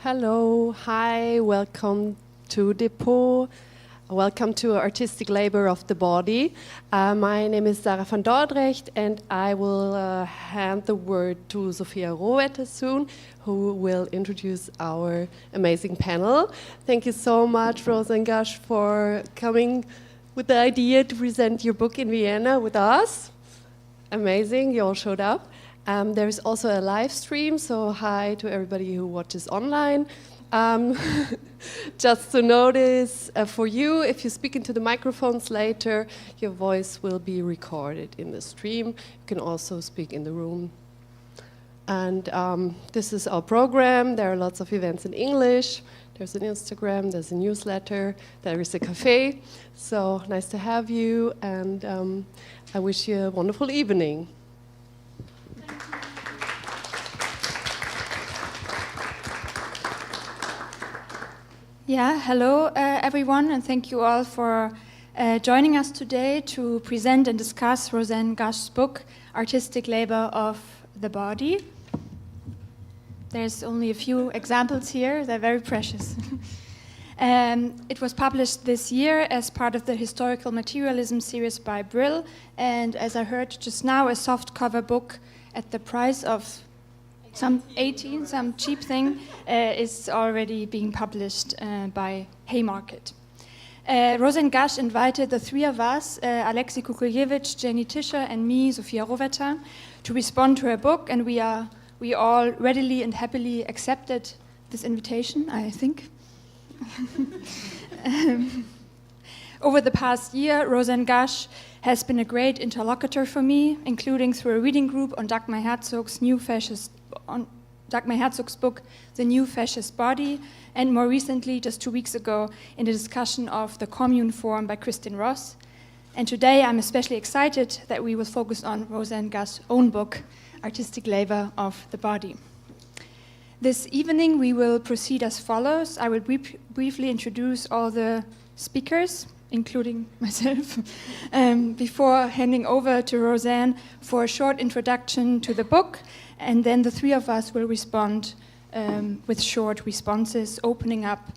Hello, hi, welcome to Depot. Welcome to Artistic Labor of the Body. My name is Sarah van Dordrecht and I will hand the word to Sophia Rohwetter soon, who will introduce our amazing panel. Thank you so much, Rosa and Gush, for coming with the idea to present your book in Vienna with us. Amazing, you all showed up. There is also a live stream, so hi to everybody who watches online. Just to notice for you, if you speak into the microphones later, your voice will be recorded in the stream. You can also speak in the room. And this is our program. There are lots of events in English. There's an Instagram, there's a newsletter, there is a cafe. So nice to have you, and I wish you a wonderful evening. Yeah, hello everyone, and thank you all for joining us today to present and discuss Rosanne Gush's book, Artistic Labor of the Body. There's only a few examples here, they're very precious. It was published this year as part of the Historical Materialism series by Brill, and as I heard just now, a soft cover book at the price of some cheap thing, is already being published by Haymarket. Rosanne Gush invited the three of us, Alexi Kukuljevic, Jenny Tischer, and me, Sophia Rohwetter, to respond to her book, and we all readily and happily accepted this invitation, I think. Over the past year, Rosanne Gush has been a great interlocutor for me, including through a reading group on Dagmar Herzog's book, The New Fascist Body, and more recently, just 2 weeks ago, in the discussion of The Commune Form by Kristin Ross. And today I'm especially excited that we will focus on Rosanne Gush's own book, Artistic Labor of the Body. This evening we will proceed as follows. I will briefly introduce all the speakers, including myself, before handing over to Rosanne for a short introduction to the book, and then the three of us will respond with short responses, opening up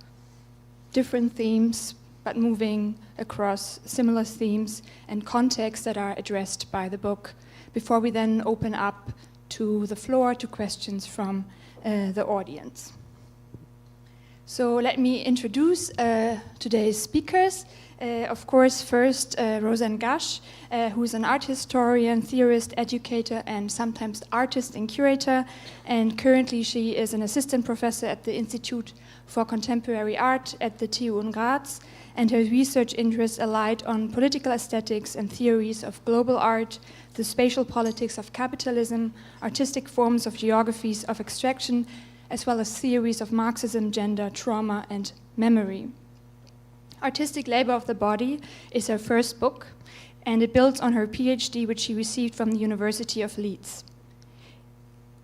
different themes, but moving across similar themes and contexts that are addressed by the book, before we then open up to the floor to questions from the audience. So let me introduce today's speakers. Of course, first, Rosanne Gush, who is an art historian, theorist, educator, and sometimes artist and curator. And currently she is an assistant professor at the Institute for Contemporary Art at the TU in Graz. And her research interests alight on political aesthetics and theories of global art, the spatial politics of capitalism, artistic forms of geographies of extraction, as well as theories of Marxism, gender, trauma, and memory. Artistic Labor of the Body is her first book, and it builds on her PhD, which she received from the University of Leeds.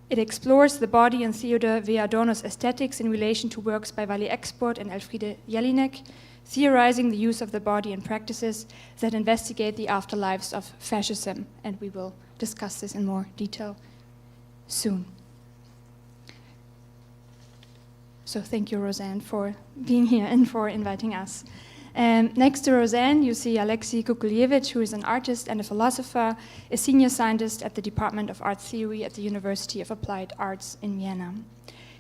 It explores the body and Theodor V. Adorno's aesthetics in relation to works by VALIE Export and Elfriede Jelinek, theorizing the use of the body and practices that investigate the afterlives of fascism, and we will discuss this in more detail soon. So thank you, Rosanne, for being here and for inviting us. Next to Rosanne, you see Alexi Kukuljevic, who is an artist and a philosopher, a senior scientist at the Department of Art Theory at the University of Applied Arts in Vienna.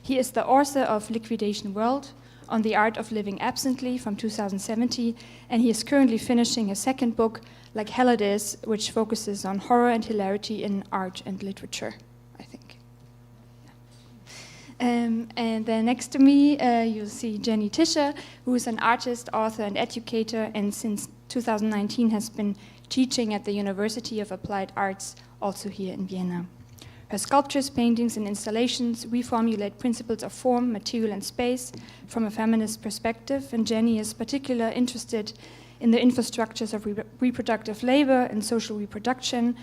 He is the author of Liquidation World, on the Art of Living Absently from 2017, and he is currently finishing a second book, Like Hell It Is, which focuses on horror and hilarity in art and literature, I think. And then next to me, you'll see Jenny Tischer, who is an artist, author, and educator, and since 2019 has been teaching at the University of Applied Arts, also here in Vienna. Her sculptures, paintings, and installations reformulate principles of form, material, and space from a feminist perspective, and Jenny is particularly interested in the infrastructures of reproductive labor and social reproduction,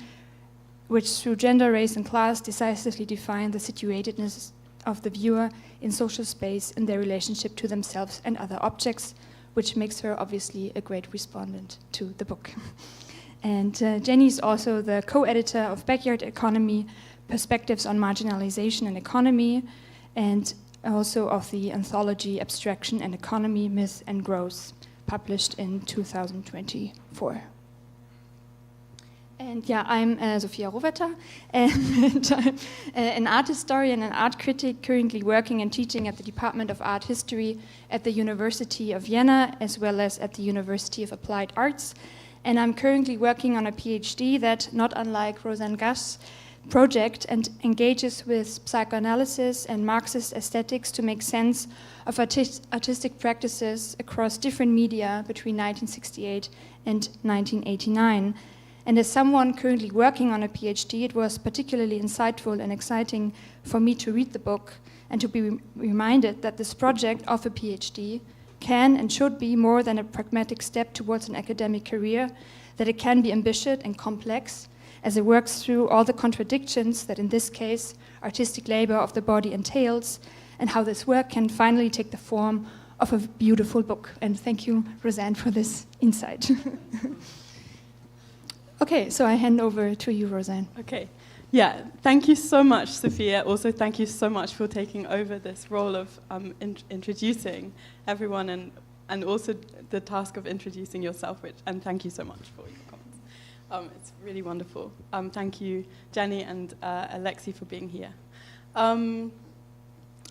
which through gender, race, and class decisively define the situatedness of the viewer in social space and their relationship to themselves and other objects, which makes her obviously a great respondent to the book. And Jenny is also the co-editor of Backyard Economy, Perspectives on Marginalization and Economy, and also of the anthology Abstraction and Economy, Myth and Growth, published in 2024. And yeah, I'm Sophia Rovetter, and I'm an art historian and art critic currently working and teaching at the Department of Art History at the University of Vienna, as well as at the University of Applied Arts. And I'm currently working on a PhD that, not unlike Roseanne Gush's project, and engages with psychoanalysis and Marxist aesthetics to make sense of artistic practices across different media between 1968 and 1989. And as someone currently working on a PhD, it was particularly insightful and exciting for me to read the book and to be reminded that this project of a PhD can and should be more than a pragmatic step towards an academic career, that it can be ambitious and complex as it works through all the contradictions that in this case artistic labor of the body entails, and how this work can finally take the form of a beautiful book. And thank you, Roseanne, for this insight. Okay, so I hand over to you, Roseanne. Okay. Yeah, thank you so much, Sophia. Also, thank you so much for taking over this role of introducing everyone and also the task of introducing yourself, and thank you so much for your comments. It's really wonderful. Thank you, Jenny and Alexi, for being here.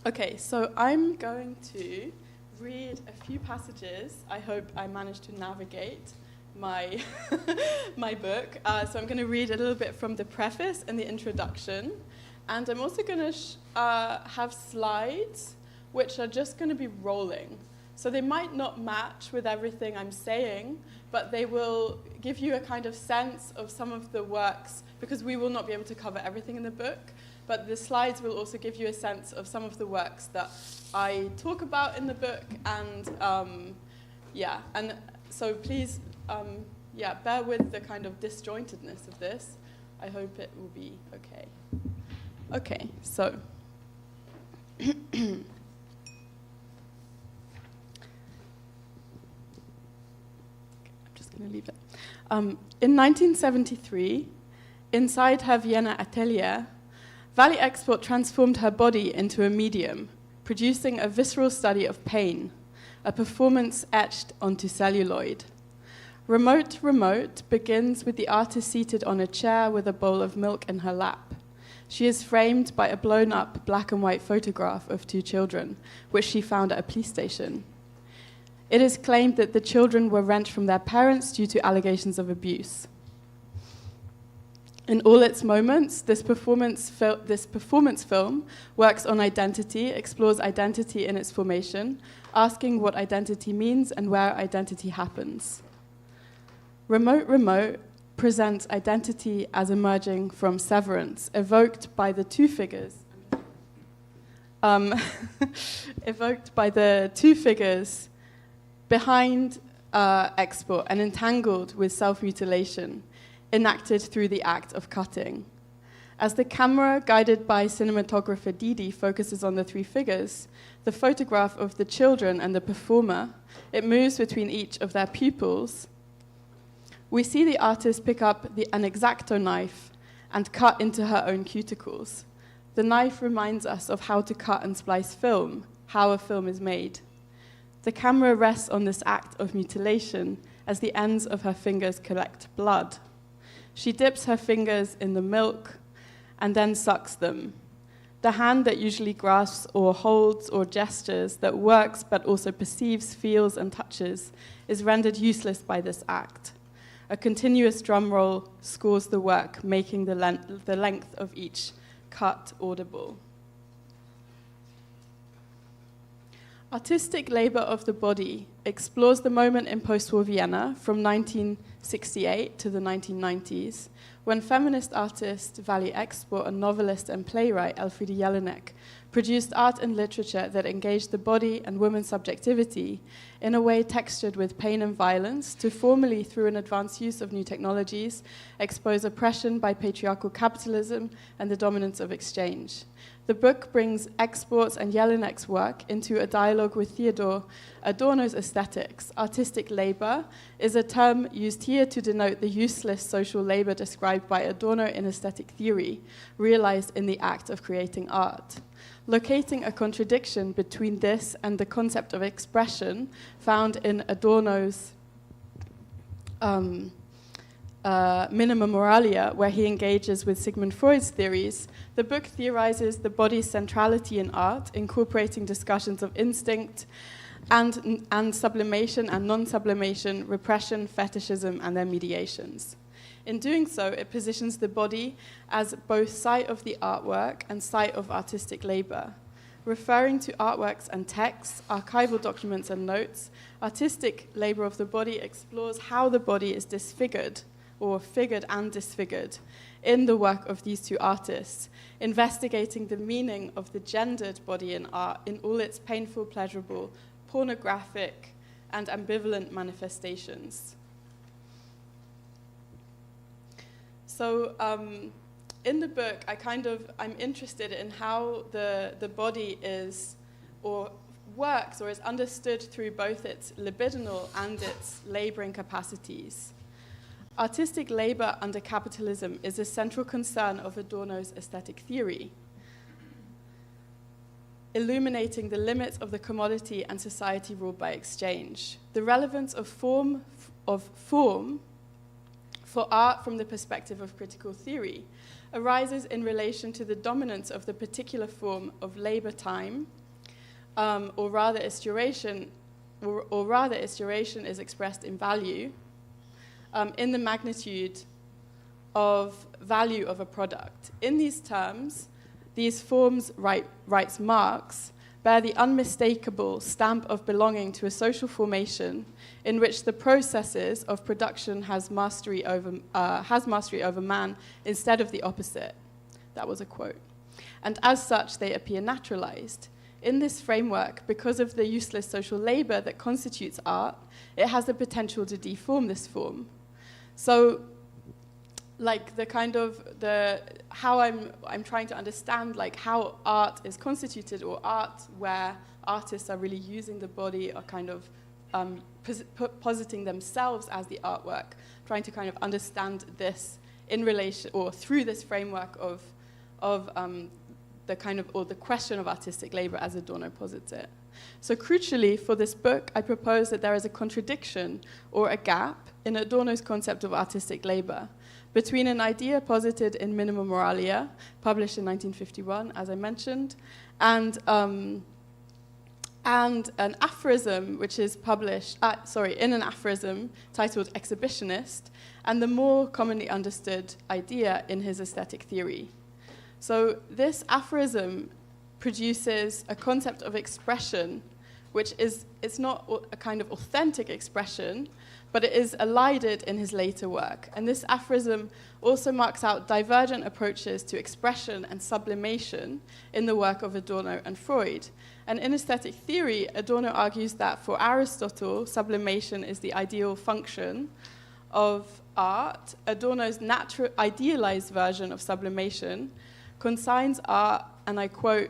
Okay, so I'm going to read a few passages. I hope I managed to navigate my my book. So I'm going to read a little bit from the preface and the introduction, and I'm also going to have slides which are just going to be rolling. So they might not match with everything I'm saying, but they will give you a kind of sense of some of the works, because we will not be able to cover everything in the book, but the slides will also give you a sense of some of the works that I talk about in the book, and yeah, and so please, yeah, bear with the kind of disjointedness of this. I hope it will be okay. Okay, so. I'm just going to leave it. In 1973, inside her Vienna atelier, VALIE Export transformed her body into a medium, producing a visceral study of pain, a performance etched onto celluloid. Remote begins with the artist seated on a chair with a bowl of milk in her lap. She is framed by a blown-up black and white photograph of two children, which she found at a police station. It is claimed that the children were rent from their parents due to allegations of abuse. In all its moments, this performance film works on identity, explores identity in its formation, asking what identity means and where identity happens. Remote presents identity as emerging from severance, evoked by the two figures behind export and entangled with self-mutilation, enacted through the act of cutting. As the camera, guided by cinematographer Didi, focuses on the three figures, the photograph of the children and the performer, it moves between each of their pupils. We see the artist pick up an X-Acto knife and cut into her own cuticles. The knife reminds us of how to cut and splice film, how a film is made. The camera rests on this act of mutilation as the ends of her fingers collect blood. She dips her fingers in the milk and then sucks them. The hand that usually grasps or holds or gestures, that works but also perceives, feels, and touches, is rendered useless by this act. A continuous drum roll scores the work, making the length of each cut audible. Artistic labor of the body explores the moment in postwar Vienna from 1968 to the 1990s, when feminist artist VALIE Export and novelist and playwright Elfriede Jelinek produced art and literature that engaged the body and women's subjectivity in a way textured with pain and violence to formally, through an advanced use of new technologies, expose oppression by patriarchal capitalism and the dominance of exchange. The book brings Export's and Jelinek's work into a dialogue with Theodor Adorno's aesthetics. Artistic labor is a term used here to denote the useless social labor described by Adorno in aesthetic theory, realized in the act of creating art. locating a contradiction between this and the concept of expression found in Adorno's Minima Moralia, where he engages with Sigmund Freud's theories. The book theorizes the body's centrality in art, incorporating discussions of instinct and sublimation and non-sublimation, repression, fetishism, and their mediations. In doing so, it positions the body as both site of the artwork and site of artistic labor. Referring to artworks and texts, archival documents and notes, artistic labor of the body explores how the body is disfigured, or figured and disfigured, in the work of these two artists, investigating the meaning of the gendered body in art in all its painful, pleasurable, pornographic, and ambivalent manifestations. So in the book, I'm interested in how the body is, or works, or is understood through both its libidinal and its laboring capacities. Artistic labor under capitalism is a central concern of Adorno's aesthetic theory, illuminating the limits of the commodity and society ruled by exchange. The relevance of form for art from the perspective of critical theory arises in relation to the dominance of the particular form of labor time, or rather its duration is expressed in value, in the magnitude of value of a product. In these terms, these forms, writes Marx, bear the unmistakable stamp of belonging to a social formation in which the processes of production has mastery over man instead of the opposite. That was a quote. And as such, they appear naturalized. In this framework, because of the useless social labor that constitutes art, it has the potential to deform this form. So, like how I'm trying to understand like how art is constituted, or art where artists are really using the body, or kind of positing themselves as the artwork, trying to kind of understand this in relation, or through this framework of the kind of, or the question of artistic labor as Adorno posits it. So crucially for this book, I propose that there is a contradiction or a gap in Adorno's concept of artistic labor between an idea posited in Minima Moralia, published in 1951, as I mentioned, and an aphorism which is published, in an aphorism titled Exhibitionist, and the more commonly understood idea in his aesthetic theory. So this aphorism produces a concept of expression, which is, it's not a kind of authentic expression, but it is elided in his later work. And this aphorism also marks out divergent approaches to expression and sublimation in the work of Adorno and Freud. And in aesthetic theory, Adorno argues that for Aristotle, sublimation is the ideal function of art. Adorno's natural idealized version of sublimation consigns art, and I quote,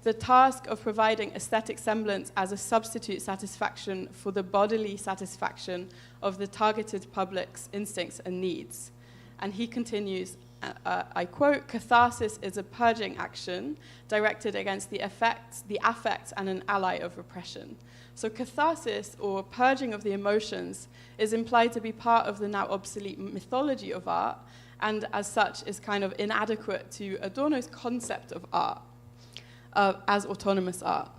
"the task of providing aesthetic semblance as a substitute satisfaction for the bodily satisfaction of the targeted public's instincts and needs." And he continues, I quote, "Catharsis is a purging action directed against the affects, and an ally of repression." So catharsis, or purging of the emotions, is implied to be part of the now obsolete mythology of art, and as such is kind of inadequate to Adorno's concept of art as autonomous art.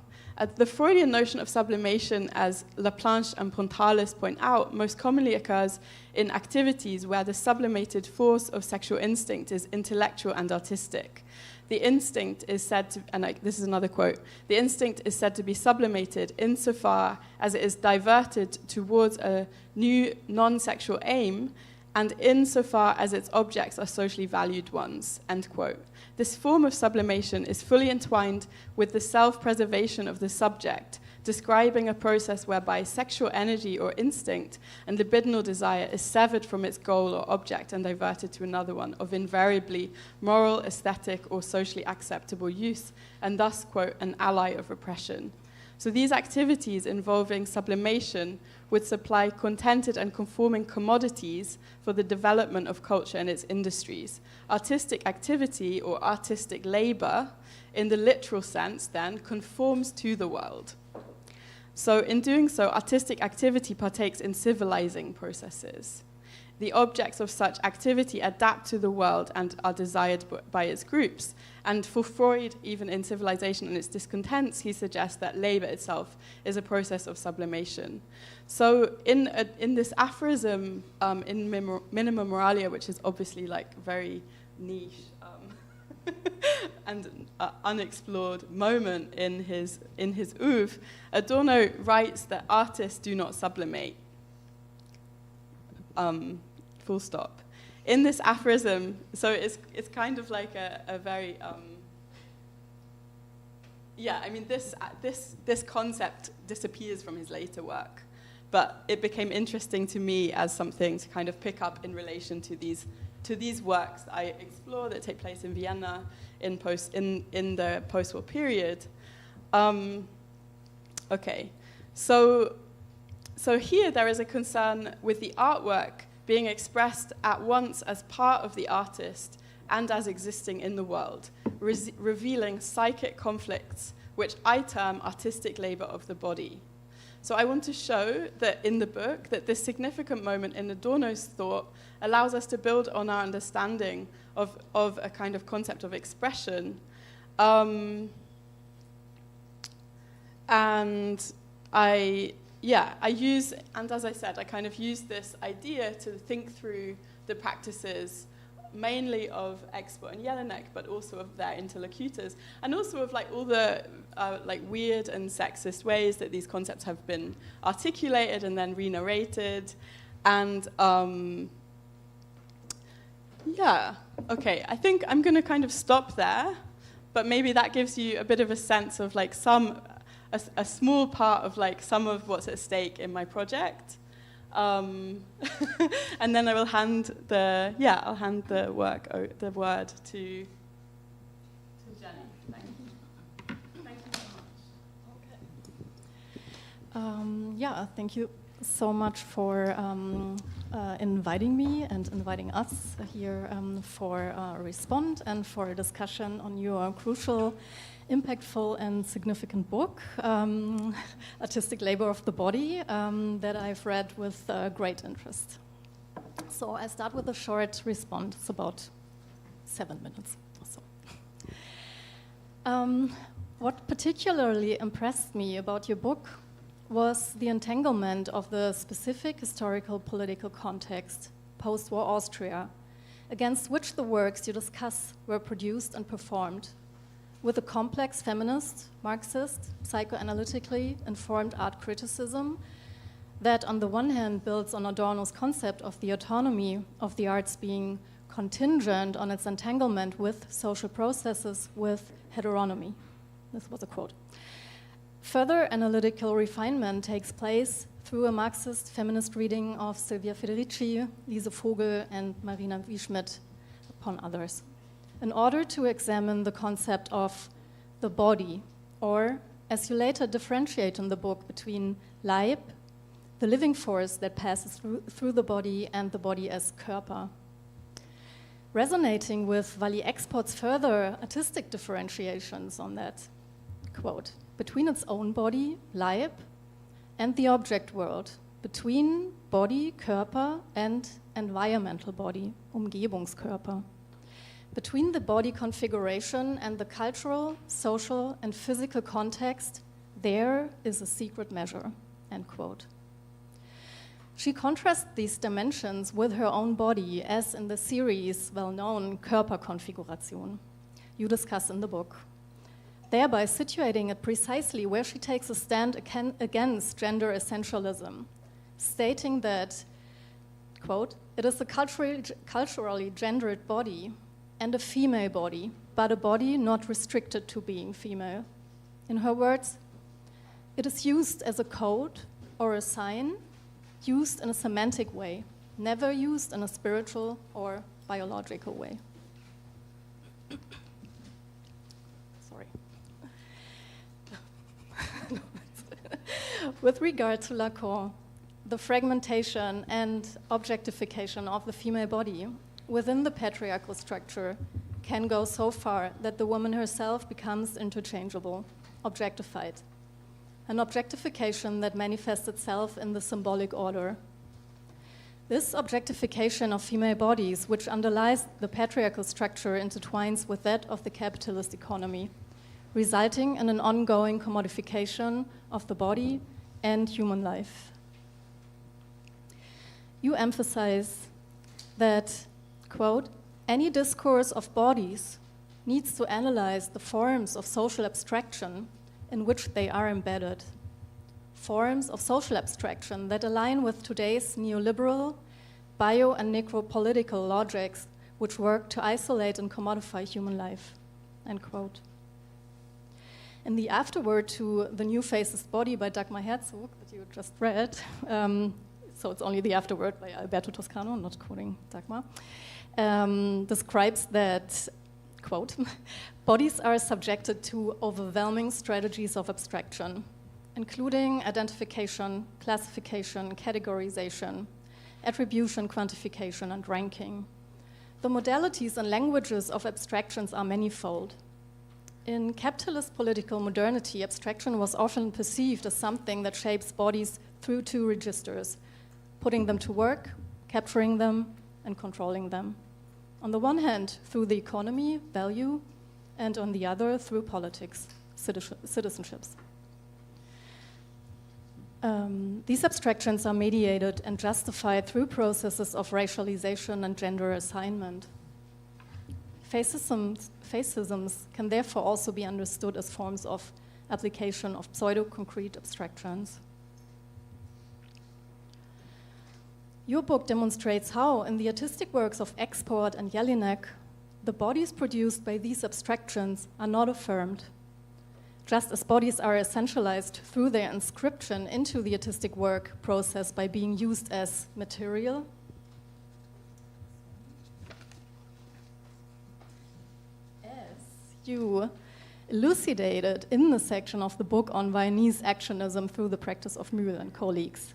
The Freudian notion of sublimation, as Laplanche and Pontalis point out, most commonly occurs in activities where the sublimated force of sexual instinct is intellectual and artistic. The instinct is said to, this is another quote, "the instinct is said to be sublimated insofar as it is diverted towards a new non-sexual aim, and insofar as its objects are socially valued ones," end quote. This form of sublimation is fully entwined with the self-preservation of the subject, describing a process whereby sexual energy or instinct and libidinal desire is severed from its goal or object and diverted to another one of invariably moral, aesthetic, or socially acceptable use, and thus, quote, "an ally of repression." So these activities involving sublimation would supply contented and conforming commodities for the development of culture and its industries. Artistic activity, or artistic labor, in the literal sense, then, conforms to the world. So in doing so, artistic activity partakes in civilizing processes. The objects of such activity adapt to the world and are desired by its groups. And for Freud, even in Civilization and its Discontents, he suggests that labor itself is a process of sublimation. So in this aphorism, in Minima Moralia, which is obviously like very niche and unexplored moment in his oeuvre, Adorno writes that artists do not sublimate. Full stop. In this aphorism, so it's kind of like a very I mean this concept disappears from his later work, but it became interesting to me as something to kind of pick up in relation to these works that I explore that take place in Vienna in the post-war period. Okay, so here there is a concern with the artwork being expressed at once as part of the artist and as existing in the world, revealing psychic conflicts, which I term artistic labor of the body. So I want to show that in the book that this significant moment in Adorno's thought allows us to build on our understanding of a kind of concept of expression. And as I said, I kind of use this idea to think through the practices mainly of Export and Jelinek, but also of their interlocutors, and also of like all the like weird and sexist ways that these concepts have been articulated and then re-narrated. And okay, I think I'm going to kind of stop there, but maybe that gives you a bit of a sense of like a small part of like some of what's at stake in my project. And then I will hand the word to Jenny. Thank you. Thank you so much. Thank you so much for inviting me and inviting us here for a respond and for a discussion on your crucial, impactful and significant book, Artistic Labor of the Body, that I've read with great interest. So I start with a short response. It's about 7 minutes or so. What particularly impressed me about your book was the entanglement of the specific historical political context, post-war Austria, against which the works you discuss were produced and performed, with a complex feminist, Marxist, psychoanalytically informed art criticism that on the one hand builds on Adorno's concept of the autonomy of the arts being contingent on its entanglement with social processes with heteronomy. This was a quote. Further analytical refinement takes place through a Marxist feminist reading of Silvia Federici, Lise Vogel, and Marina Wieschmidt, upon others, in order to examine the concept of the body, or, as you later differentiate in the book, between Leib, the living force that passes through the body, and the body as Körper. Resonating with VALIE Export's further artistic differentiations on that, quote, between its own body, Leib, and the object world, between body, Körper, and environmental body, Umgebungskörper. Between the body configuration and the cultural, social, and physical context, there is a secret measure, end quote. She contrasts these dimensions with her own body, as in the series well-known Körperkonfiguration you discuss in the book, thereby situating it precisely where she takes a stand against gender essentialism, stating that, quote, it is a culturally gendered body and a female body, but a body not restricted to being female. In her words, it is used as a code or a sign, used in a semantic way, never used in a spiritual or biological way. Sorry. With regard to Lacan, the fragmentation and objectification of the female body within the patriarchal structure can go so far that the woman herself becomes interchangeable, objectified. An objectification that manifests itself in the symbolic order. This objectification of female bodies, which underlies the patriarchal structure, intertwines with that of the capitalist economy, resulting in an ongoing commodification of the body and human life. You emphasize that, quote, any discourse of bodies needs to analyze the forms of social abstraction in which they are embedded. Forms of social abstraction that align with today's neoliberal, bio- and necropolitical logics which work to isolate and commodify human life, end quote. In the afterword to The New Fascist Body by Dagmar Herzog that you just read, so it's only the afterword by Alberto Toscano, not quoting Dagmar, describes that, quote, bodies are subjected to overwhelming strategies of abstraction, including identification, classification, categorization, attribution, quantification, and ranking. The modalities and languages of abstractions are manifold. In capitalist political modernity, abstraction was often perceived as something that shapes bodies through two registers, putting them to work, capturing them, and controlling them. On the one hand, through the economy, value, and on the other, through politics, citizenships. These abstractions are mediated and justified through processes of racialization and gender assignment. Fascisms can therefore also be understood as forms of application of pseudo-concrete abstractions. Your book demonstrates how, in the artistic works of Export and Jelinek, the bodies produced by these abstractions are not affirmed, just as bodies are essentialized through their inscription into the artistic work process by being used as material. As you elucidated in the section of the book on Viennese actionism through the practice of Mühl and colleagues.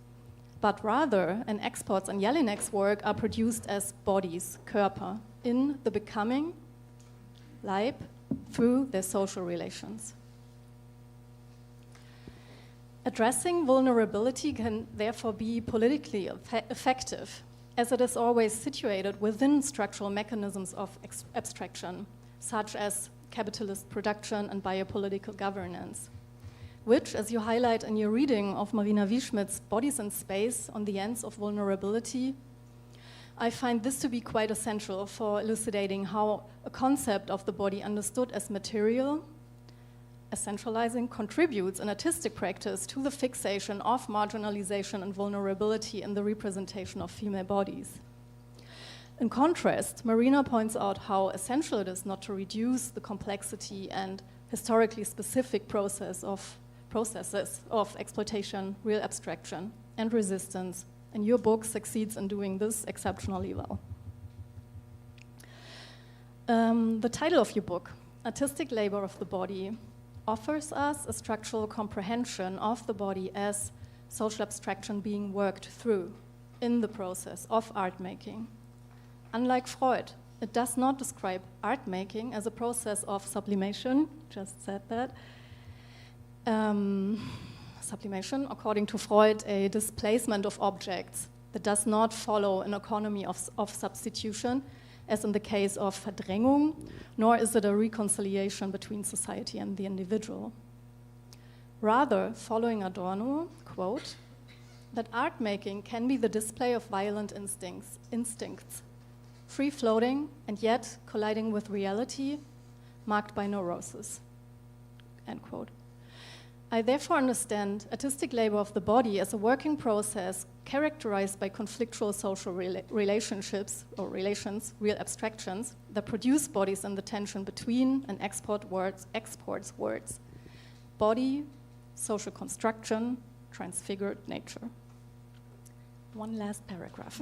But rather, in Export's and Jelinek's work are produced as bodies, Körper, in the becoming, Leib, through their social relations. Addressing vulnerability can therefore be politically effective, as it is always situated within structural mechanisms of abstraction, such as capitalist production and biopolitical governance, which, as you highlight in your reading of Marina Wieschmidt's Bodies in Space on the Ends of Vulnerability, I find this to be quite essential for elucidating how a concept of the body understood as material, essentializing, contributes in artistic practice to the fixation of marginalization and vulnerability in the representation of female bodies. In contrast, Marina points out how essential it is not to reduce the complexity and historically specific processes of exploitation, real abstraction, and resistance, and your book succeeds in doing this exceptionally well. The title of your book, Artistic Labor of the Body, offers us a structural comprehension of the body as social abstraction being worked through in the process of art making. Unlike Freud, it does not describe art making as a process of sublimation, just said that. Sublimation, according to Freud, a displacement of objects that does not follow an economy of substitution, as in the case of Verdrängung, nor is it a reconciliation between society and the individual. Rather, following Adorno, quote, that art making can be the display of violent instincts, free-floating and yet colliding with reality, marked by neurosis, end quote. I therefore understand artistic labor of the body as a working process characterized by conflictual social relationships or relations, real abstractions, that produce bodies in the tension between and exports words, body, social construction, transfigured nature. One last paragraph.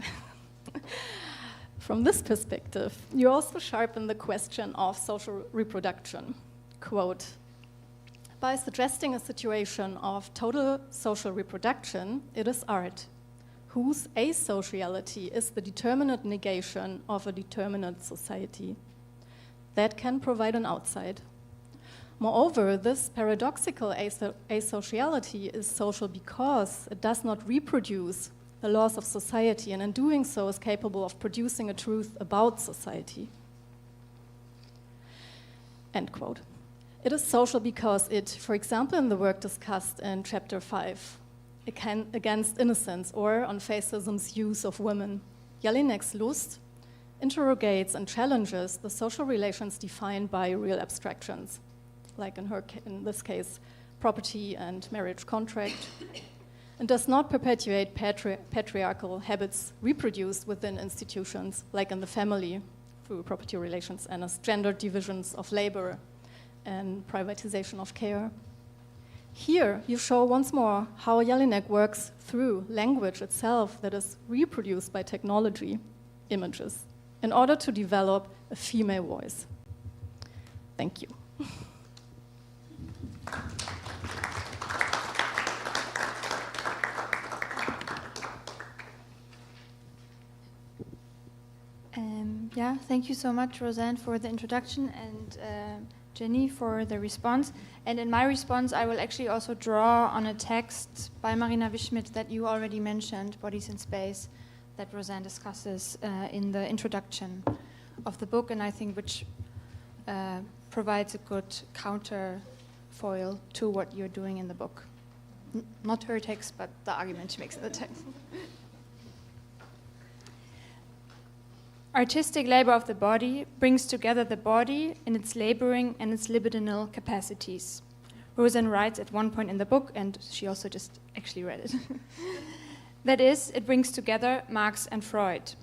From this perspective, you also sharpen the question of social reproduction. Quote, by suggesting a situation of total social reproduction, it is art, whose asociality is the determinate negation of a determinate society. that can provide an outside. Moreover, this paradoxical asociality is social because it does not reproduce the laws of society, and in doing so is capable of producing a truth about society. End quote. It is social because it, for example, in the work discussed in chapter 5, against innocence, or on fascism's use of women, Jelinek's Lust interrogates and challenges the social relations defined by real abstractions, like in this case, property and marriage contract, and does not perpetuate patriarchal habits reproduced within institutions, like in the family, through property relations and as gendered divisions of labor and privatization of care. Here, you show once more how Jelinek works through language itself that is reproduced by technology, images, in order to develop a female voice. Thank you. Thank you so much, Roseanne, for the introduction, and Jenny for the response. And in my response, I will actually also draw on a text by Marina Wischmidt that you already mentioned, Bodies in Space, that Roseanne discusses in the introduction of the book, and I think which provides a good counterfoil to what you're doing in the book. Not her text, but the argument she makes in the text. Artistic labor of the body brings together the body in its laboring and its libidinal capacities. Roseanne writes at one point in the book, and she also just actually read it. That is, it brings together Marx and Freud.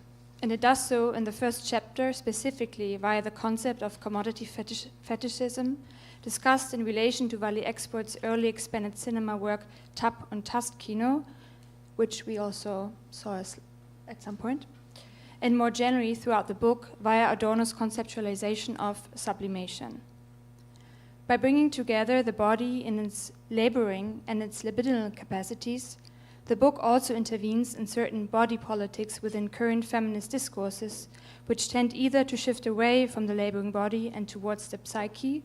And it does so in the first chapter, specifically via the concept of commodity fetishism, discussed in relation to VALIE Export's early expanded cinema work Tab- und Tastkino, which we also saw at some point, and more generally throughout the book via Adorno's conceptualization of sublimation. By bringing together the body in its laboring and its libidinal capacities, the book also intervenes in certain body politics within current feminist discourses, which tend either to shift away from the laboring body and towards the psyche,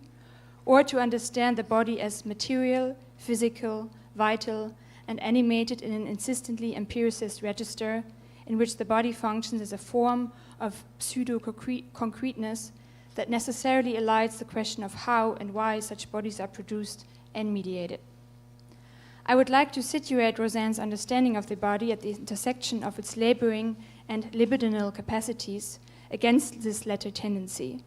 or to understand the body as material, physical, vital, and animated in an insistently empiricist register in which the body functions as a form of pseudo-concreteness that necessarily elides the question of how and why such bodies are produced and mediated. I would like to situate Roseanne's understanding of the body at the intersection of its laboring and libidinal capacities against this latter tendency.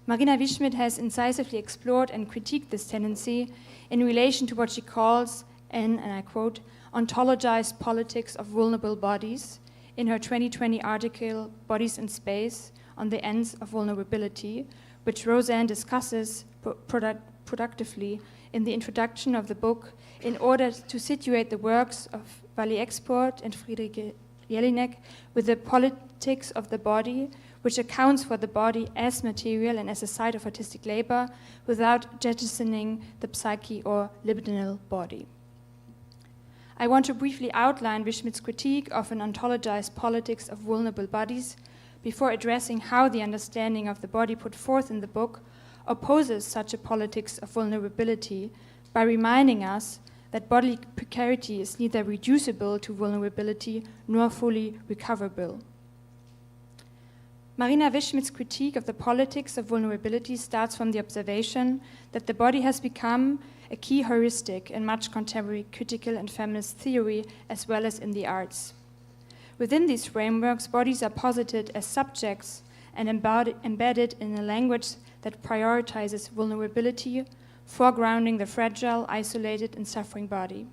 Marina Wischmidt has incisively explored and critiqued this tendency in relation to what she calls an, and I quote, ontologized politics of vulnerable bodies in her 2020 article, Bodies in Space, on the Ends of Vulnerability, which Roseanne discusses productively in the introduction of the book in order to situate the works of VALIE Export and Friedrich Jelinek with the politics of the body, which accounts for the body as material and as a site of artistic labor without jettisoning the psyche or libidinal body. I want to briefly outline Wischmidt's critique of an ontologized politics of vulnerable bodies before addressing how the understanding of the body put forth in the book opposes such a politics of vulnerability by reminding us that bodily precarity is neither reducible to vulnerability nor fully recoverable. Marina Wischmidt's critique of the politics of vulnerability starts from the observation that the body has become a key heuristic in much contemporary critical and feminist theory as well as in the arts. Within these frameworks, bodies are posited as subjects and embedded in a language that prioritizes vulnerability, foregrounding the fragile, isolated, and suffering body.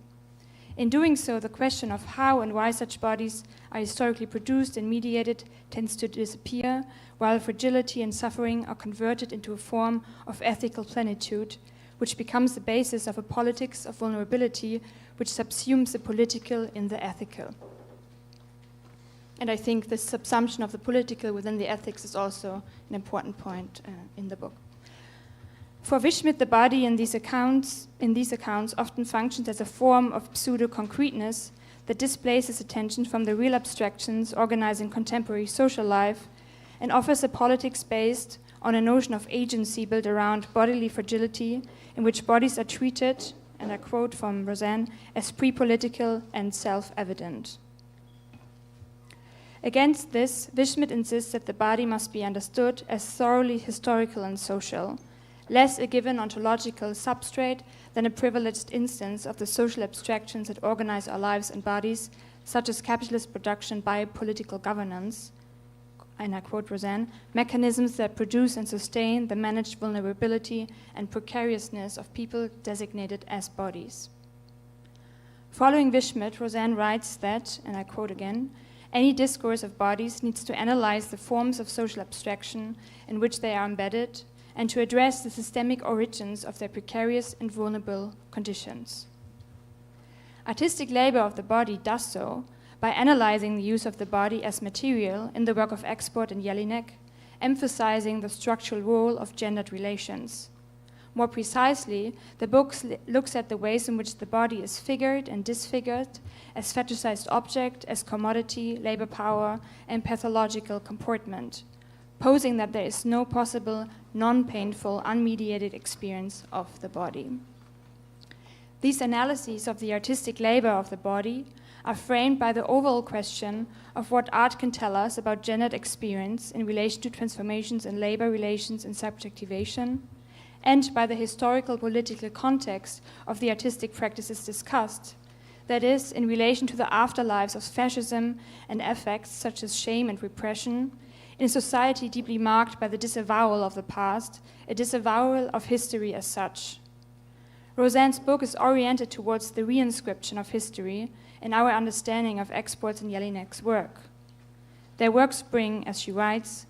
In doing so, the question of how and why such bodies are historically produced and mediated tends to disappear, while fragility and suffering are converted into a form of ethical plenitude, which becomes the basis of a politics of vulnerability which subsumes the political in the ethical. And I think this subsumption of the political within the ethics is also an important point in the book. For Wischmidt, the body in these accounts often functions as a form of pseudo-concreteness that displaces attention from the real abstractions organizing contemporary social life and offers a politics based on a notion of agency built around bodily fragility, in which bodies are treated, and I quote from Roseanne, as pre-political and self-evident. Against this, Wishmet insists that the body must be understood as thoroughly historical and social, less a given ontological substrate than a privileged instance of the social abstractions that organize our lives and bodies, such as capitalist production by political governance, and I quote Roseanne, mechanisms that produce and sustain the managed vulnerability and precariousness of people designated as bodies. Following Wishmet, Roseanne writes that, and I quote again, any discourse of bodies needs to analyze the forms of social abstraction in which they are embedded and to address the systemic origins of their precarious and vulnerable conditions. Artistic labor of the body does so by analyzing the use of the body as material in the work of Export and Jelinek, emphasizing the structural role of gendered relations. More precisely, the book looks at the ways in which the body is figured and disfigured as fetishized object, as commodity, labor power, and pathological comportment, posing that there is no possible, non-painful, unmediated experience of the body. These analyses of the artistic labor of the body are framed by the overall question of what art can tell us about gendered experience in relation to transformations in labor relations and subjectivation, and by the historical political context of the artistic practices discussed, that is, in relation to the afterlives of fascism and effects such as shame and repression, in a society deeply marked by the disavowal of the past, a disavowal of history as such. Roseanne's book is oriented towards the reinscription of history in our understanding of Export's and Jelinek's work. Their works bring, as she writes,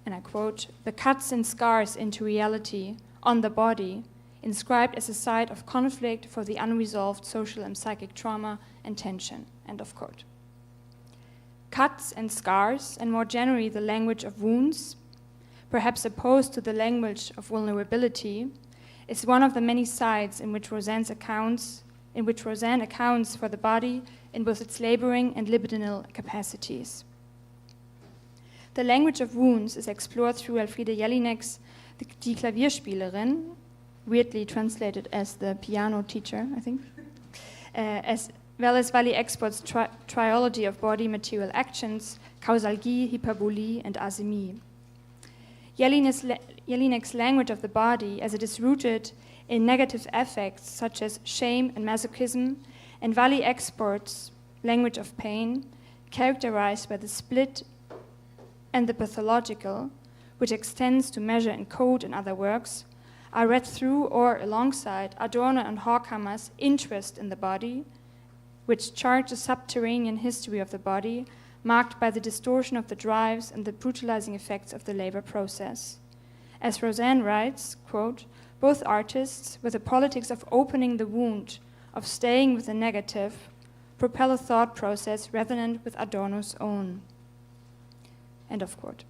and I quote, the cuts and scars into reality, on the body, inscribed as a site of conflict for the unresolved social and psychic trauma and tension, end of quote. Cuts and scars, and more generally the language of wounds, perhaps opposed to the language of vulnerability, is one of the many sides in which Roseanne accounts for the body in both its laboring and libidinal capacities. The language of wounds is explored through Elfriede Jelinek's Die Klavierspielerin, weirdly translated as the piano teacher, I think, as well as VALIE Export's triology of body material actions, causalgie, hyperbolie, and asemie. Jelinek's language of the body, as it is rooted in negative affects such as shame and masochism, and VALIE Export's language of pain, characterized by the split and the pathological, which extends to measure and code in other works, are read through or alongside Adorno and Horkheimer's interest in the body, which chart a subterranean history of the body, marked by the distortion of the drives and the brutalizing effects of the labor process. As Roseanne writes, quote, both artists, with the politics of opening the wound, of staying with the negative, propel a thought process resonant with Adorno's own. End of quote.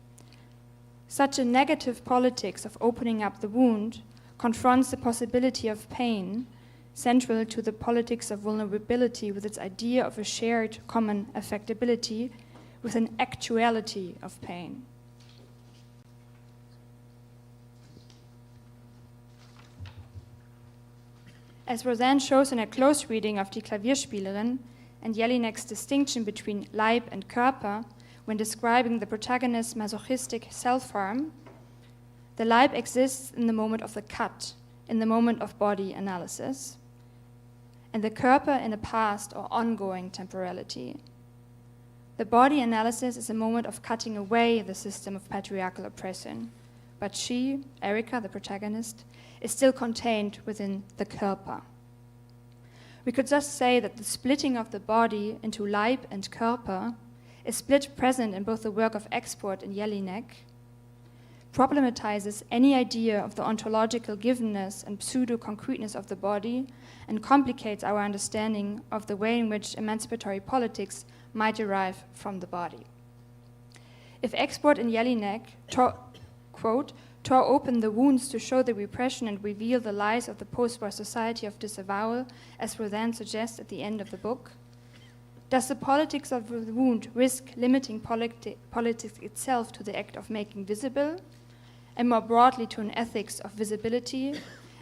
Such a negative politics of opening up the wound confronts the possibility of pain, central to the politics of vulnerability with its idea of a shared common affectability, with an actuality of pain. As Roseanne shows in a close reading of Die Klavierspielerin and Jelinek's distinction between Leib and Körper when describing the protagonist's masochistic self-harm, the Leib exists in the moment of the cut, in the moment of body analysis, and the Körper in a past or ongoing temporality. The body analysis is a moment of cutting away the system of patriarchal oppression, but she, Erika, the protagonist, is still contained within the Körper. We could just say that the splitting of the body into Leib and Körper is split present in both the work of Export and Jelinek, problematizes any idea of the ontological givenness and pseudo-concreteness of the body, and complicates our understanding of the way in which emancipatory politics might derive from the body. If Export and Jelinek tore open the wounds to show the repression and reveal the lies of the postwar society of disavowal, as Roseanne suggests at the end of the book, does the politics of the wound risk limiting politics itself to the act of making visible, and more broadly to an ethics of visibility,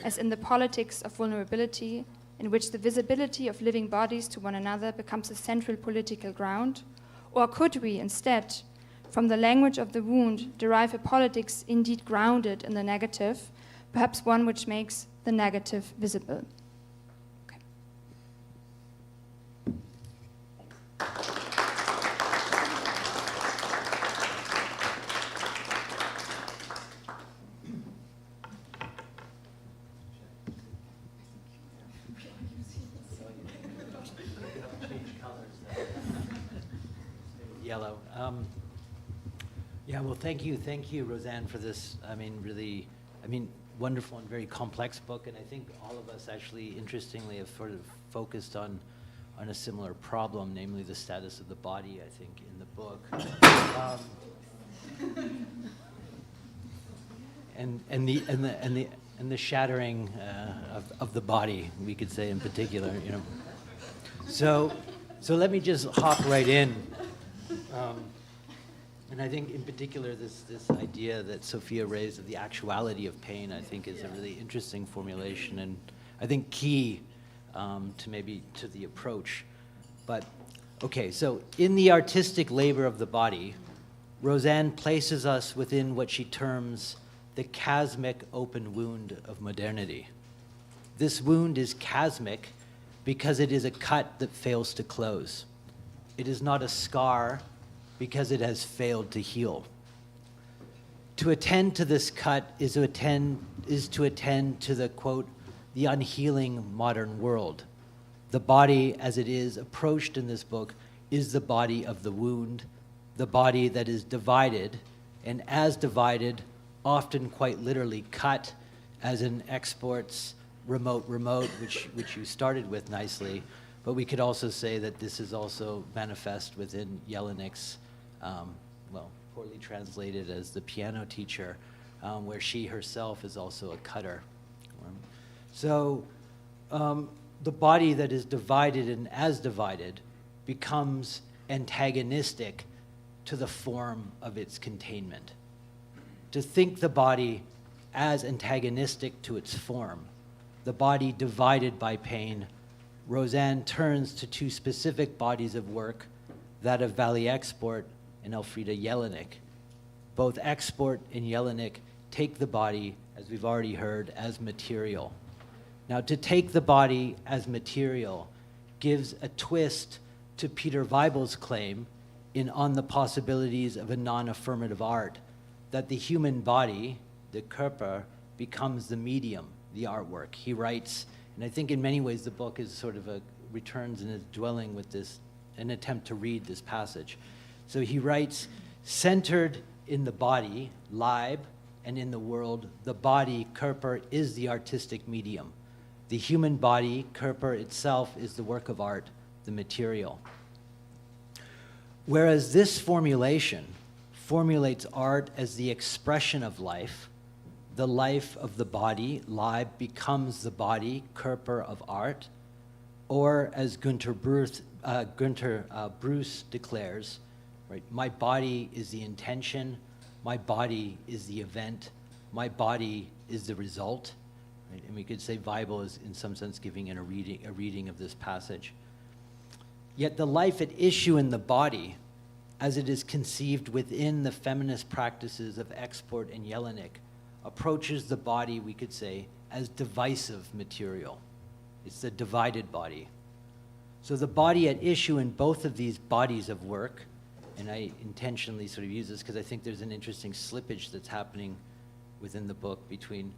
as in the politics of vulnerability, in which the visibility of living bodies to one another becomes a central political ground? Or could we, instead, from the language of the wound, derive a politics indeed grounded in the negative, perhaps one which makes the negative visible? Okay. Yellow. Yeah, well, thank you, Roseanne, for this, really, wonderful and very complex book, and I think all of us actually, interestingly, have sort of focused on a similar problem, namely the status of the body, I think, in the book. And the shattering of the body, we could say in particular, you know. So let me just hop right in. And I think in particular this idea that Sophia raised of the actuality of pain, I think is a really interesting formulation, and I think key to the approach. But okay, so in the artistic labor of the body, Roseanne places us within what she terms the chasmic open wound of modernity. This wound is chasmic because it is a cut that fails to close. It is not a scar because it has failed to heal. To attend to this cut is to attend to the, quote, the unhealing modern world. The body as it is approached in this book is the body of the wound, the body that is divided, and as divided, often quite literally cut, as in exports remote, which you started with nicely, but we could also say that this is also manifest within Jelinek's, poorly translated as the piano teacher, where she herself is also a cutter. So the body that is divided and as divided becomes antagonistic to the form of its containment. To think the body as antagonistic to its form, the body divided by pain, Roseanne turns to two specific bodies of work, that of VALIE Export and Elfriede Jelinek. Both Export and Jelinek take the body, as we've already heard, as material. Now, to take the body as material gives a twist to Peter Weibel's claim in On the Possibilities of a Non-Affirmative Art, that the human body, the Körper, becomes the medium, the artwork. He writes, and I think in many ways the book is sort of returns and is dwelling with this, an attempt to read this passage. So he writes, centered in the body, Leib, and in the world, the body, Körper, is the artistic medium. The human body, Körper itself, is the work of art, the material. Whereas this formulation formulates art as the expression of life, the life of the body, Leib, becomes the body, Körper of art, or as Günter Bruce declares, right, my body is the intention, my body is the event, my body is the result. Right? And we could say Weibel is in some sense giving in a reading of this passage. Yet the life at issue in the body, as it is conceived within the feminist practices of Export and Jelinek, approaches the body, we could say, as divisive material. It's the divided body. So the body at issue in both of these bodies of work, and I intentionally sort of use this because I think there's an interesting slippage that's happening within the book between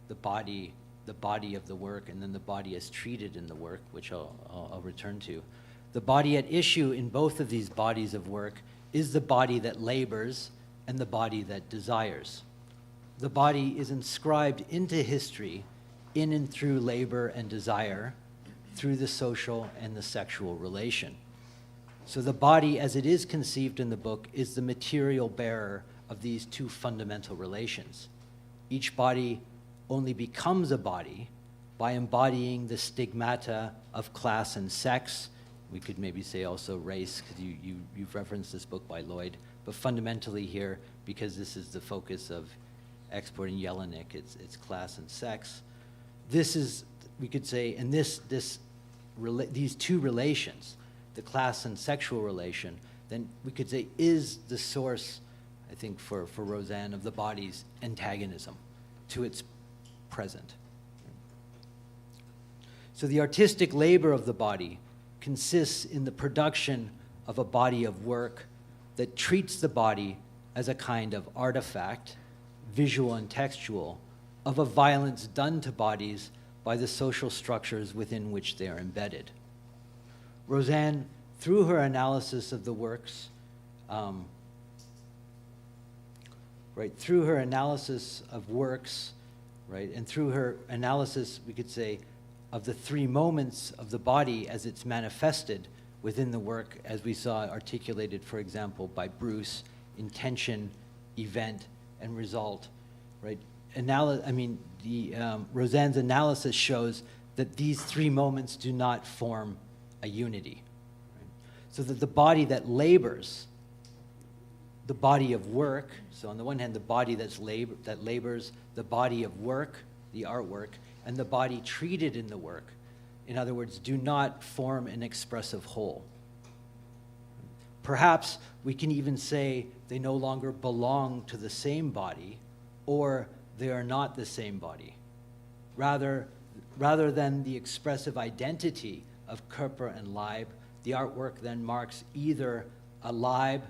the body of the work and then the body as treated in the work, which I'll return to. The body at issue in both of these bodies of work is the body that labors and the body that desires. The body is inscribed into history in and through labor and desire, through the social and the sexual relation. So the body, as it is conceived in the book, is the material bearer of these two fundamental relations. Each body only becomes a body by embodying the stigmata of class and sex. We could maybe say also race, because you've referenced this book by Lloyd, but fundamentally here, because this is the focus of export in Jelinek, it's class and sex. This is, we could say, and these two relations, the class and sexual relation, then we could say is the source, I think, for Roseanne, of the body's antagonism to its present. So the artistic labor of the body consists in the production of a body of work that treats the body as a kind of artifact, visual and textual, of a violence done to bodies by the social structures within which they are embedded. Roseanne, through her analysis of the works, through her analysis of works, and through her analysis, we could say, of the three moments of the body as it's manifested within the work, as we saw articulated, for example, by Bruce, intention, event, and result, right? Roseanne's analysis shows that these three moments do not form a unity. Right? So that the body that labors, the body of work, so on the one hand, the body that labors, the body of work, the artwork, and the body treated in the work, in other words, do not form an expressive whole. Perhaps we can even say they no longer belong to the same body, or they are not the same body. Rather than the expressive identity of Körper and Leib, the artwork then marks either a Leib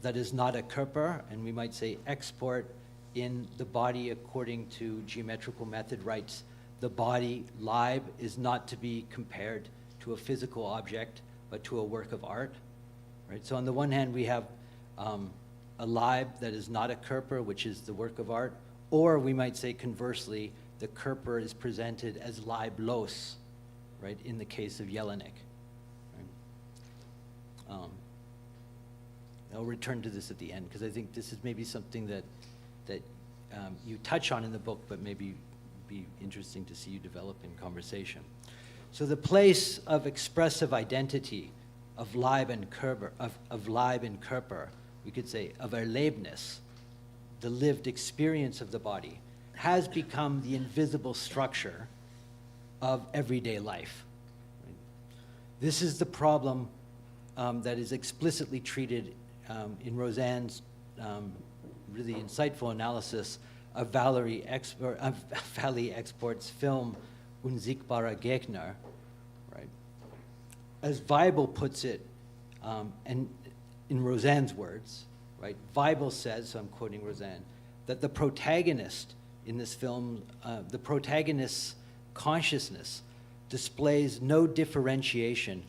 that is not a Körper, and we might say export in the body according to geometrical method writes, the body, Leib, is not to be compared to a physical object, but to a work of art. Right? So on the one hand, we have a Leib that is not a Körper, which is the work of art, or we might say conversely, the Körper is presented as leiblos, right, in the case of Jelinek. Right? I'll return to this at the end, because I think this is maybe something that you touch on in the book, but maybe be interesting to see you develop in conversation. So the place of expressive identity of Leib and Körper, of Leib and Körper, we could say of Erlebnis, the lived experience of the body, has become the invisible structure of everyday life. This is the problem that is explicitly treated in Roseanne's really insightful analysis of VALIE Export's film Unsichtbarer Gegner, right? As Weibel puts it, and in Roseanne's words, right? Weibel says, so I'm quoting Roseanne, that the protagonist in this film, the protagonist's consciousness displays no differentiation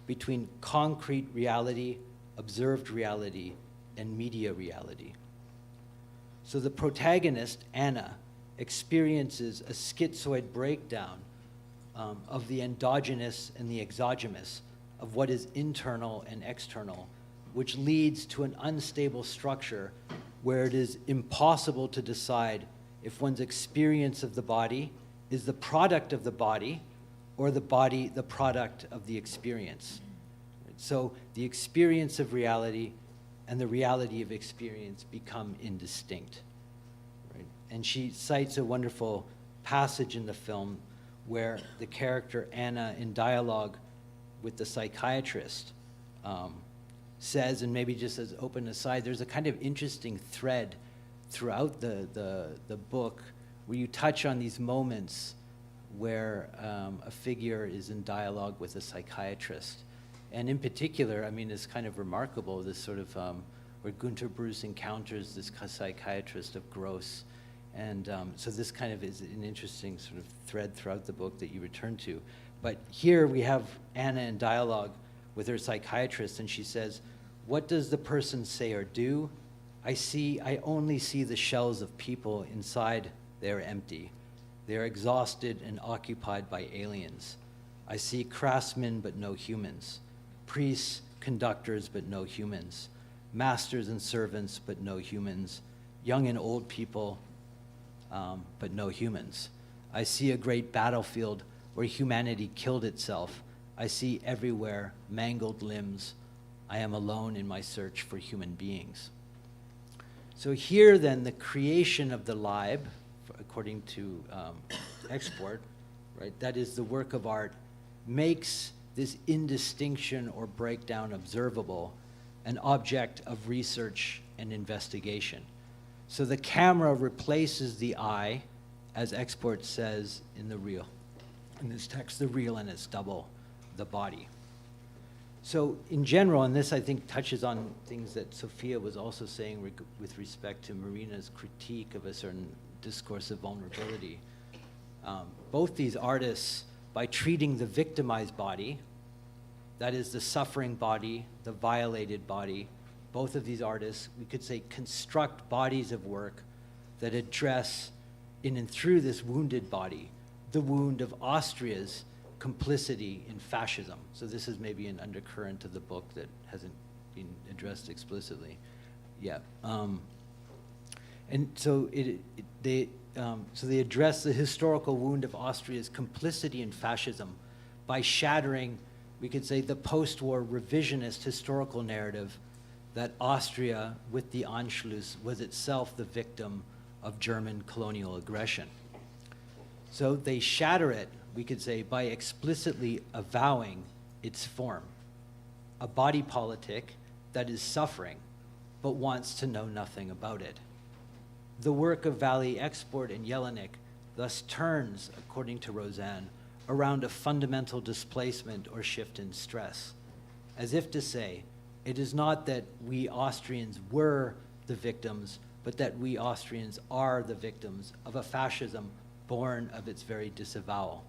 between concrete reality, observed reality, and media reality. So the protagonist, Anna, experiences a schizoid breakdown of the endogenous and the exogenous, of what is internal and external, which leads to an unstable structure where it is impossible to decide if one's experience of the body is the product of the body or the body the product of the experience. So the experience of reality and the reality of experience become indistinct. Right? And she cites a wonderful passage in the film where the character Anna, in dialogue with the psychiatrist, says, and maybe just as open aside, there's a kind of interesting thread throughout the book where you touch on these moments where a figure is in dialogue with a psychiatrist. And in particular, I mean, it's kind of remarkable, this sort of, where Günter Bruce encounters this psychiatrist of Gross. And so this kind of is an interesting sort of thread throughout the book that you return to. But here we have Anna in dialogue with her psychiatrist, and she says, "What does the person say or do? I only see the shells of people inside. They're empty. They're exhausted and occupied by aliens. I see craftsmen but no humans, priests, conductors but no humans, masters and servants but no humans, young and old people but no humans. I see a great battlefield where humanity killed itself. I see everywhere mangled limbs. I am alone in my search for human beings." So here then, the creation of the Leib, according to Export, right, that is the work of art, makes this indistinction or breakdown observable, an object of research and investigation. So the camera replaces the eye, as Export says in the real. In this text, the real and its double, the body. So in general, and this I think touches on things that Sophia was also saying with respect to Marina's critique of a certain discourse of vulnerability. Both these artists, by treating the victimized body, that is the suffering body, the violated body, both of these artists, we could say, construct bodies of work that address in and through this wounded body, the wound of Austria's complicity in fascism. So this is maybe an undercurrent of the book that hasn't been addressed explicitly yet. And so they address the historical wound of Austria's complicity in fascism by shattering, we could say, the post-war revisionist historical narrative that Austria, with the Anschluss, was itself the victim of German colonial aggression. So they shatter it, we could say, by explicitly avowing its form, a body politic that is suffering, but wants to know nothing about it. The work of VALIE, Export, and Jelinek thus turns, according to Roseanne, around a fundamental displacement or shift in stress, as if to say, it is not that we Austrians were the victims, but that we Austrians are the victims of a fascism born of its very disavowal.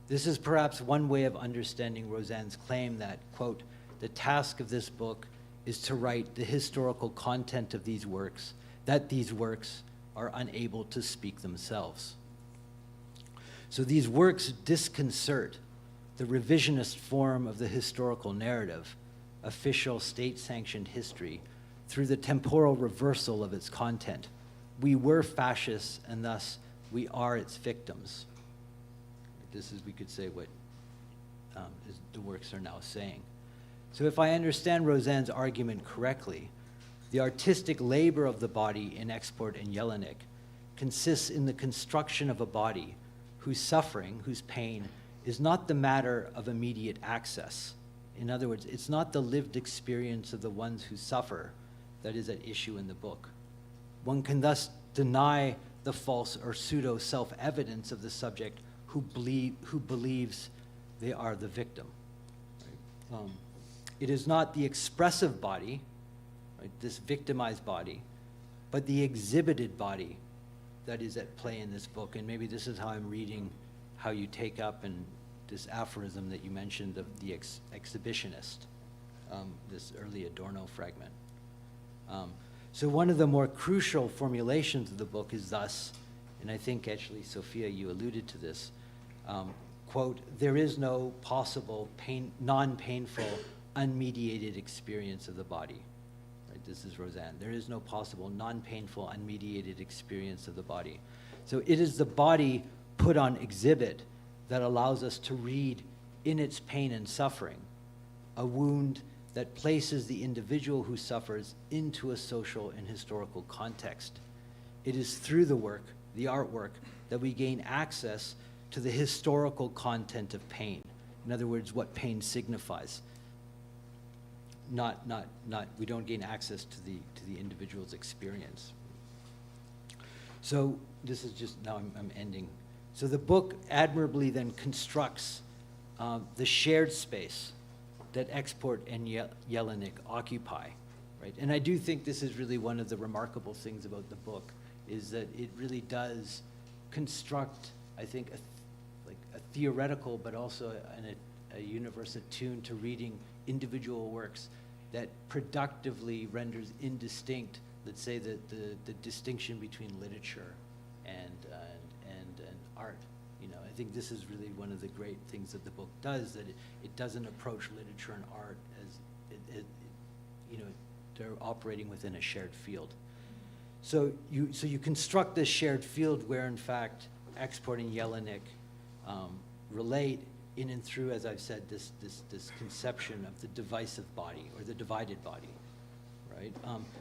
This is perhaps one way of understanding Roseanne's claim that, quote, the task of this book is to write the historical content of these works, that these works are unable to speak themselves. So these works disconcert the revisionist form of the historical narrative, official state-sanctioned history, through the temporal reversal of its content. We were fascists, and thus we are its victims. This is, we could say, what the works are now saying. So if I understand Roseanne's argument correctly, the artistic labor of the body in Export and Jelinek consists in the construction of a body whose suffering, whose pain, is not the matter of immediate access. In other words, it's not the lived experience of the ones who suffer that is at issue in the book. One can thus deny the false or pseudo self-evidence of the subject who believes they are the victim. Right? It is not the expressive body, right, this victimized body, but the exhibited body that is at play in this book. And maybe this is how I'm reading how you take up and this aphorism that you mentioned of the exhibitionist, this early Adorno fragment. So one of the more crucial formulations of the book is thus, and I think actually, Sophia, you alluded to this, quote, there is no possible non-painful, unmediated experience of the body. Right, this is Roseanne. There is no possible non-painful, unmediated experience of the body. So it is the body put on exhibit that allows us to read in its pain and suffering a wound that places the individual who suffers into a social and historical context. It is through the work, the artwork, that we gain access to the historical content of pain. In other words, what pain signifies. We don't gain access to the individual's experience. So this is just, now I'm ending. So the book admirably then constructs the shared space that Export and Jelinek occupy, right? And I do think this is really one of the remarkable things about the book, is that it really does construct, I think, a theoretical but also a universe attuned to reading individual works that productively renders indistinct, let's say, the distinction between literature and art. You know, I think this is really one of the great things that the book does, that it doesn't approach literature and art as, you know, they're operating within a shared field. So you construct this shared field where, in fact, Export and Jelinek relate in and through, as I've said, this conception of the divisive body or the divided body, right?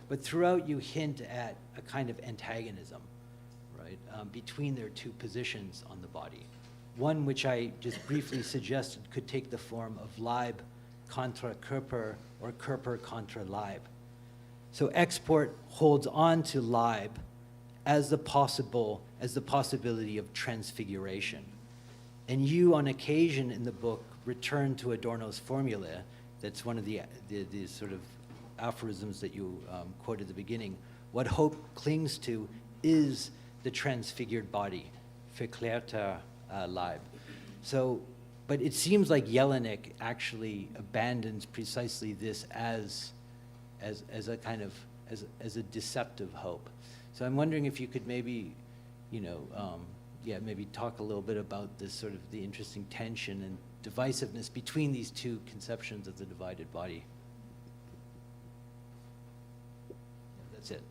But throughout you hint at a kind of antagonism, right, between their two positions on the body. One which I just briefly suggested could take the form of Leib contra Körper or Körper contra Leib. So export holds on to Leib as the possibility of transfiguration. And you, on occasion in the book, return to Adorno's formula. That's one of the sort of aphorisms that you quoted at the beginning. What hope clings to is the transfigured body, verklärter Leib. So, but it seems like Jelinek actually abandons precisely this as a kind of, as a deceptive hope. So I'm wondering if you could maybe, maybe talk a little bit about this sort of the interesting tension and divisiveness between these two conceptions of the divided body. That's it.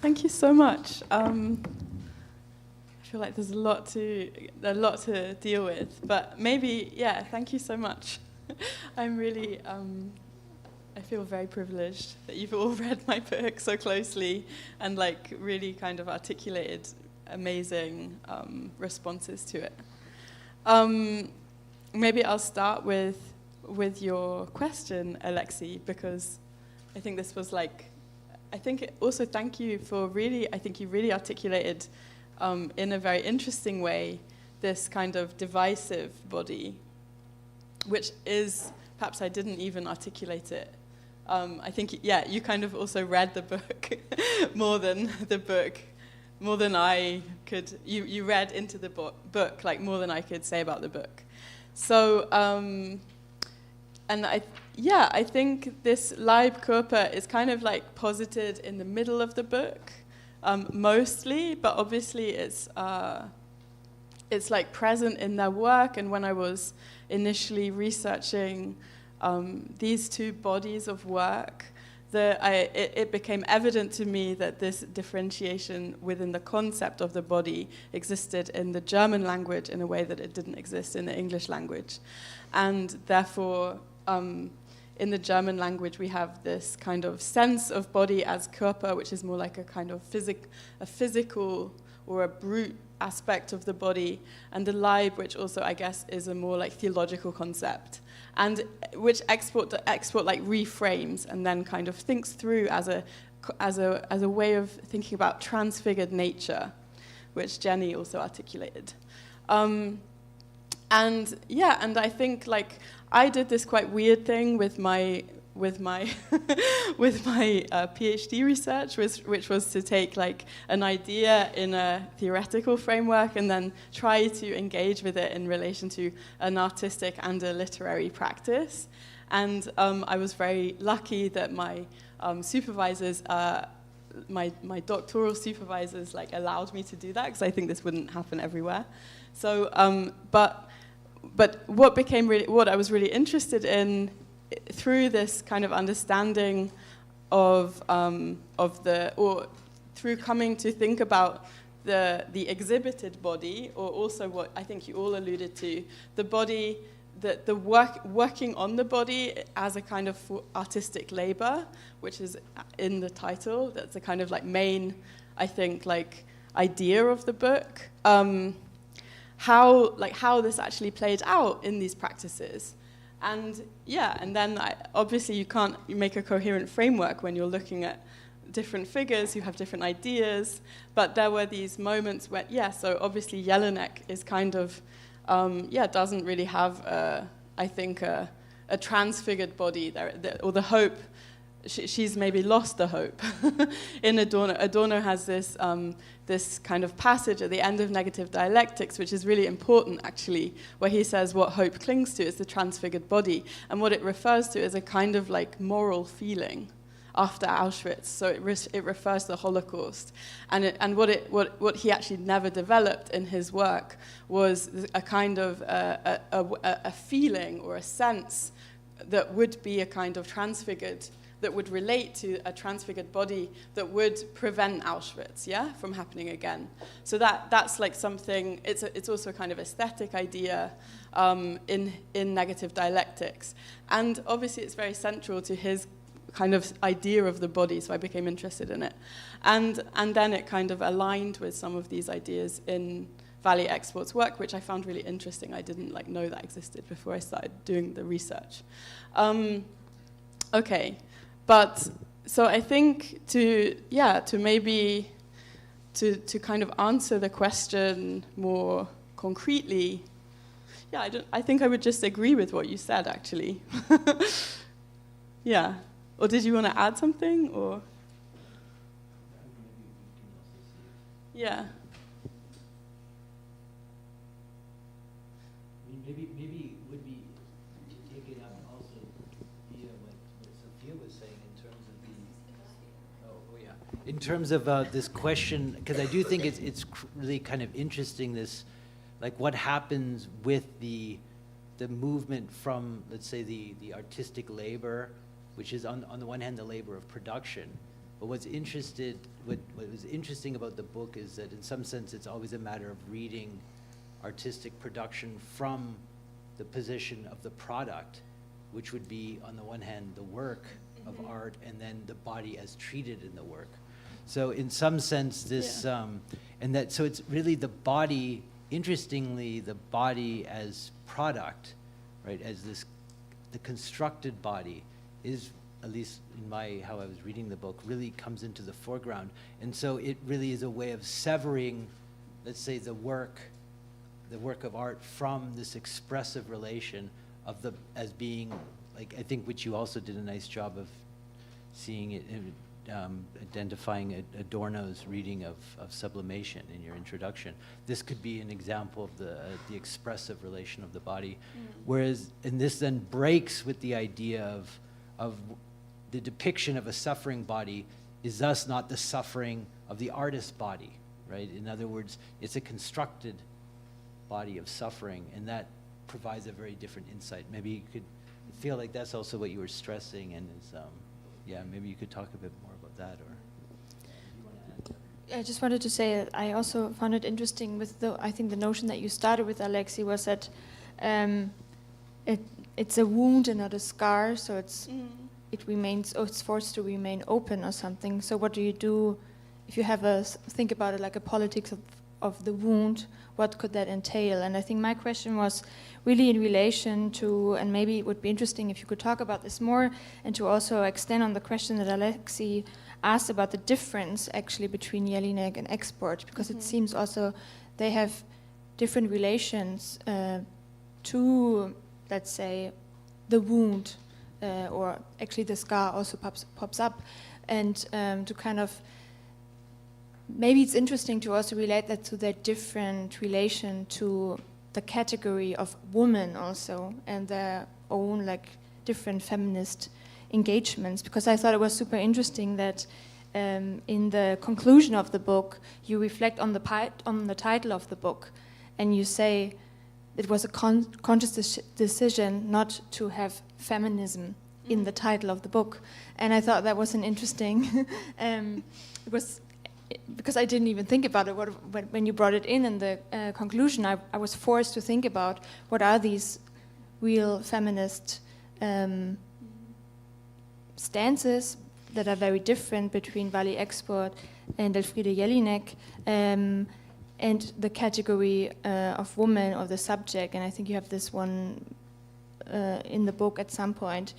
Thank you so much. I feel like there's a lot to deal with, but maybe, thank you so much. I'm really, I feel very privileged that you've all read my book so closely and like really kind of articulated amazing responses to it. Maybe I'll start with your question, Alexi, because I think this was like, also thank you for really, I think you really articulated in a very interesting way this kind of divisive body, which is, perhaps I didn't even articulate it. I think, you kind of also read the book more than I could, you read into the book like more than I could say about the book. So, and I think this Leib Körper is kind of like posited in the middle of the book, mostly, but obviously it's like present in their work. And when I was initially researching these two bodies of work, it became evident to me that this differentiation within the concept of the body existed in the German language in a way that it didn't exist in the English language. And therefore, in the German language, we have this kind of sense of body as Körper, which is more like a kind of a physical or a brute aspect of the body, and the Leib, which also, I guess, is a more like theological concept, and which export like reframes and then kind of thinks through as a way of thinking about transfigured nature, which Jenny also articulated. And I think like I did this quite weird thing with my PhD research, which was to take like an idea in a theoretical framework and then try to engage with it in relation to an artistic and a literary practice. And I was very lucky that my supervisors, my doctoral supervisors, like allowed me to do that, because I think this wouldn't happen everywhere. So, but what I was really interested in through this kind of understanding of through coming to think about the exhibited body, or also what I think you all alluded to, the body, the working on the body as a kind of artistic labor, which is in the title. That's a kind of like main, I think, like idea of the book. How this actually played out in these practices. And then obviously you can't make a coherent framework when you're looking at different figures who have different ideas, but there were these moments where, so obviously Jelinek is kind of, doesn't really have, I think, a transfigured body, or the hope, she's maybe lost the hope in Adorno. Adorno has this this kind of passage at the end of Negative Dialectics, which is really important, actually, where he says what hope clings to is the transfigured body, and what it refers to is a kind of like moral feeling after Auschwitz. So it refers to the Holocaust, and what he actually never developed in his work was a kind of a feeling or a sense that would be a kind of transfigured that would relate to a transfigured body that would prevent Auschwitz, from happening again. So that's like something, it's also a kind of aesthetic idea in negative dialectics. And obviously it's very central to his kind of idea of the body, so I became interested in it. And then it kind of aligned with some of these ideas in VALIE Export's work, which I found really interesting. I didn't know that existed before I started doing the research. Okay, but so I think to kind of answer the question more concretely, I think I would just agree with what you said, actually. Yeah. Or did you want to add something, or? Yeah. Maybe it would be taken up also via what Sophia was saying in terms of this question, because I do think it's really kind of interesting, this, like, what happens with the movement from, let's say, the artistic labor, which is on the one hand the labor of production, but what was interesting about the book is that in some sense it's always a matter of reading artistic production from the position of the product, which would be on the one hand the work of art and then the body as treated in the work. So in some sense this, so it's really the body, interestingly, the body as product, right, as the constructed body is, at least in how I was reading the book, really comes into the foreground. And so it really is a way of severing, let's say, the work of art from this expressive relation of as being, like, I think, which you also did a nice job of seeing it, identifying Adorno's reading of sublimation in your introduction. This could be an example of the expressive relation of the body. Whereas, and this then breaks with the idea of the depiction of a suffering body is thus not the suffering of the artist's body, right? In other words, it's a constructed body of suffering, and that provides a very different insight. Maybe you could feel like that's also what you were stressing, and is, maybe you could talk a bit more about that, or you want to add? I just wanted to say that I also found it interesting with I think the notion that you started with, Alexi, was that it's a wound and not a scar, so it remains, it's forced to remain open or something. So what do you do if you have think about it like a politics of the wound? What could that entail? And I think my question was really in relation to, and maybe it would be interesting if you could talk about this more, and to also extend on the question that Alexi asked about the difference actually between Jelinek and Export, because it seems also they have different relations to, let's say, the wound, or actually the scar also pops up, and to kind of, maybe it's interesting to also relate that to their different relation to the category of woman also, and their own like different feminist engagements, because I thought it was super interesting that in the conclusion of the book you reflect on the title of the book, and you say it was a conscious decision not to have feminism in the title of the book. And I thought that was an interesting it was, because I didn't even think about it when you brought it in the conclusion. I was forced to think about what are these real feminist stances that are very different between VALIE Export and Elfriede Jelinek, and the category of woman or the subject. And I think you have this one in the book at some point.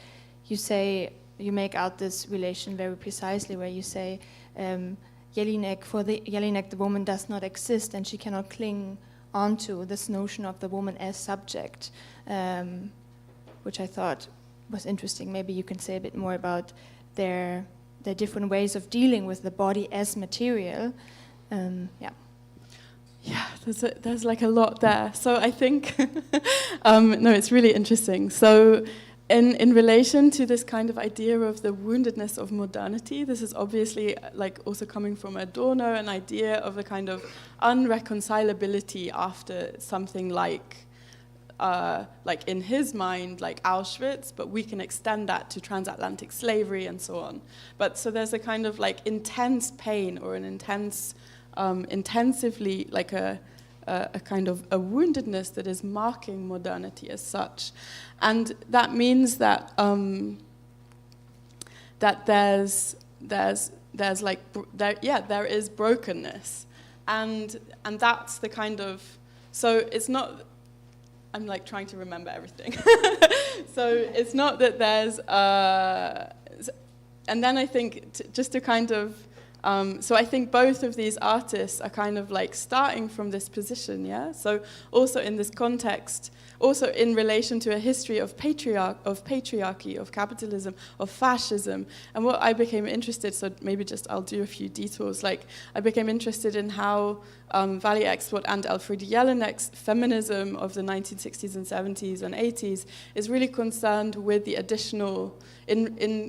You say, you make out this relation very precisely, where you say Jelinek, for the Jelinek, the woman does not exist, and she cannot cling onto this notion of the woman as subject, which I thought was interesting. Maybe you can say a bit more about their different ways of dealing with the body as material. Yeah, there's like a lot there. So I think, no, it's really interesting. So in relation to this kind of idea of the woundedness of modernity, this is obviously like also coming from Adorno, an idea of a kind of unreconcilability after something like like in his mind, like Auschwitz, but we can extend that to transatlantic slavery and so on. But so there's a kind of like intense pain or an intense, intensively like a kind of a woundedness that is marking modernity as such. And that means that that there's like, there is brokenness. And that's the kind of, so it's not, I'm like trying to remember everything. So it's not that there's, and then I think just to kind of, so I think both of these artists are kind of like starting from this position, yeah? So also in this context, also in relation to a history of patriarchy, of capitalism, of fascism. And what I became interested, so maybe just I'll do a few detours, like I became interested in how VALIE expert and Elfriede Jelinek's feminism of the 1960s and 70s and 80s is really concerned with the additional,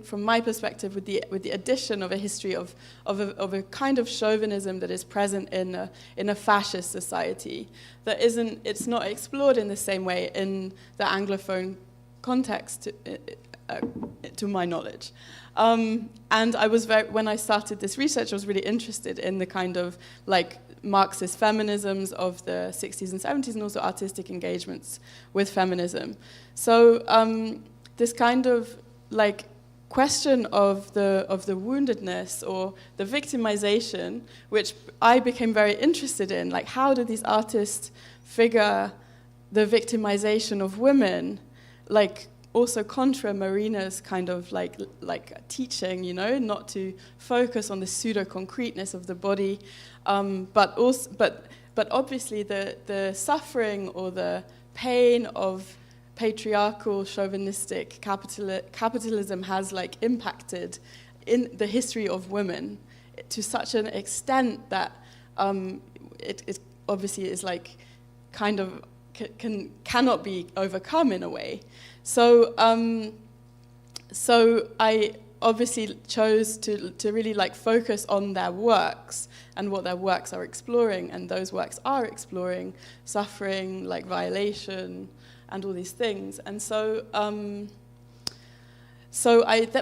from my perspective, with the addition of a history of a kind of chauvinism that is present in a fascist society that isn't, it's not explored in the same way in the Anglophone context, to my knowledge. And I was when I started this research, I was really interested in the kind of like Marxist feminisms of the 60s and 70s and also artistic engagements with feminism. So this kind of like question of the woundedness or the victimization, which I became very interested in, like how do these artists figure the victimization of women, like also contra Marina's kind of like teaching, you know, not to focus on the pseudo-concreteness of the body, but obviously the suffering or the pain of patriarchal, chauvinistic capitalism has like impacted in the history of women to such an extent that it obviously is like kind of cannot be overcome in a way. So so I obviously chose to really like focus on their works and what their works are exploring, and those works are exploring suffering, like violation, and all these things. And so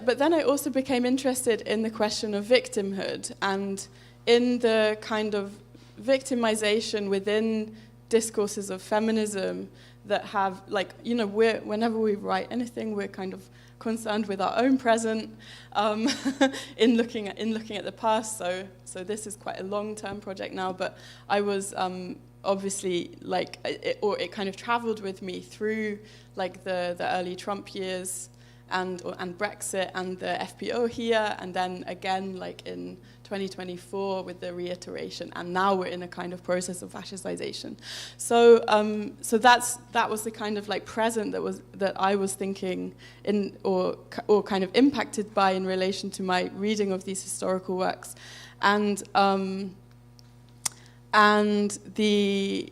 but then I also became interested in the question of victimhood and in the kind of victimization within discourses of feminism that have, like, you know, whenever we write anything, we're kind of concerned with our own present in looking at the past. So this is quite a long-term project now, but I was obviously like, it kind of traveled with me through like the early Trump years and Brexit and the FPO here, and then again like in 2024 with the reiteration, and now we're in a kind of process of fascistization. So that was the kind of like present that I was thinking in or kind of impacted by in relation to my reading of these historical works, and then the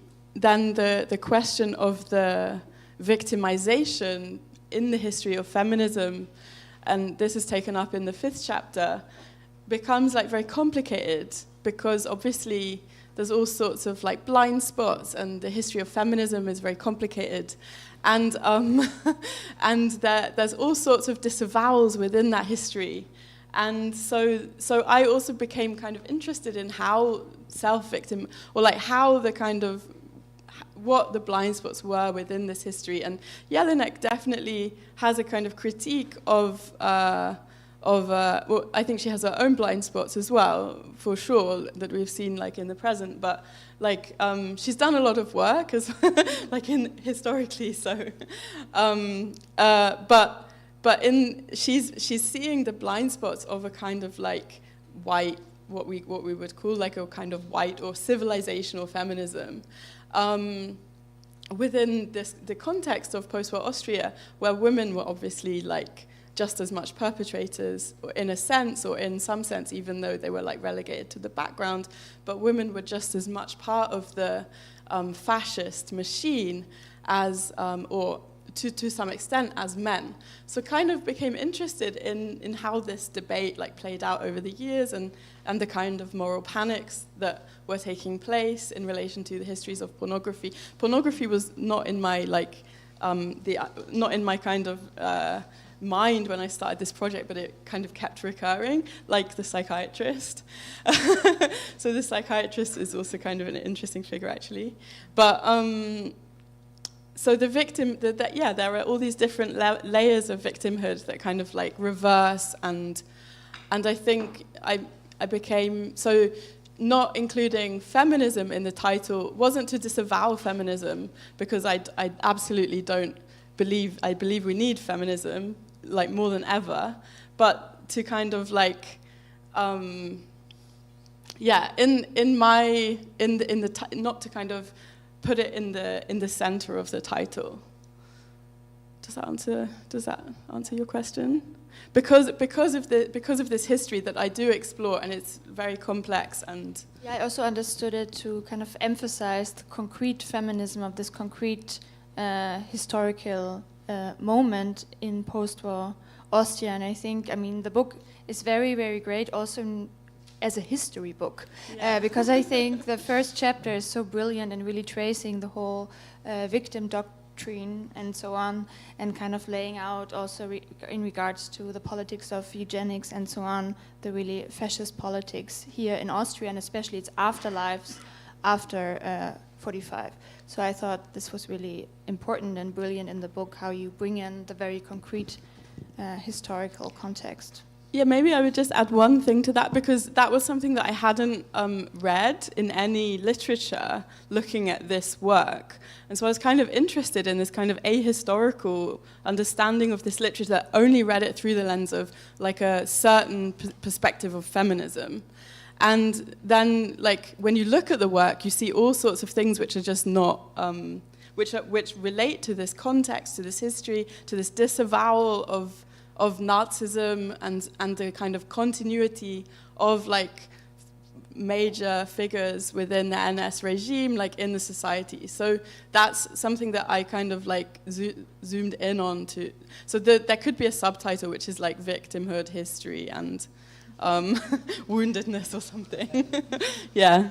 question of the victimization in the history of feminism, and this is taken up in the 5th chapter, becomes like very complicated because obviously there's all sorts of like blind spots, and the history of feminism is very complicated, and there's all sorts of disavowals within that history, and so I also became kind of interested in how self-victim, or like how the kind of what the blind spots were within this history. And Jelinek definitely has a kind of critique of well, I think she has her own blind spots as well, for sure, that we've seen like in the present, but like she's done a lot of work as like in historically, so but she's seeing the blind spots of a kind of like white, what we would call like a kind of white or civilizational feminism. Within the context of post-war Austria, where women were obviously like just as much perpetrators, or in a sense, or in some sense, even though they were like relegated to the background, but women were just as much part of the fascist machine as, or to some extent as men. So kind of became interested in how this debate like played out over the years and the kind of moral panics that were taking place in relation to the histories of pornography. Pornography was not in my like not in my kind of mind when I started this project, but it kind of kept recurring, like the psychiatrist. So the psychiatrist is also kind of an interesting figure, actually. But so the victim, there are all these different layers of victimhood that kind of like reverse, and I think I became so. Not including feminism in the title wasn't to disavow feminism, because I absolutely don't believe, I believe we need feminism like more than ever, but to kind of like not to kind of put it in the center of the title. Does that answer your question? Because of this history that I do explore, and it's very complex. And yeah, I also understood it to kind of emphasize the concrete feminism of this concrete historical moment in post-war Austria. And I think, I mean, the book is very, very great also as a history book, because I think the first chapter is so brilliant and really tracing the whole victim doctrine and so on, and kind of laying out also in regards to the politics of eugenics and so on, the really fascist politics here in Austria, and especially its afterlives after 45. So I thought this was really important and brilliant in the book, how you bring in the very concrete historical context. Yeah, maybe I would just add one thing to that, because that was something that I hadn't read in any literature looking at this work. And so I was kind of interested in this kind of ahistorical understanding of this literature that only read it through the lens of like a certain perspective of feminism. And then like when you look at the work, you see all sorts of things which are just not, which relate to this context, to this history, to this disavowal of Nazism and the kind of continuity of like major figures within the NS regime, like in the society. So that's something that I kind of like zoomed in on to. So there could be a subtitle which is like victimhood, history, and woundedness or something. Yeah.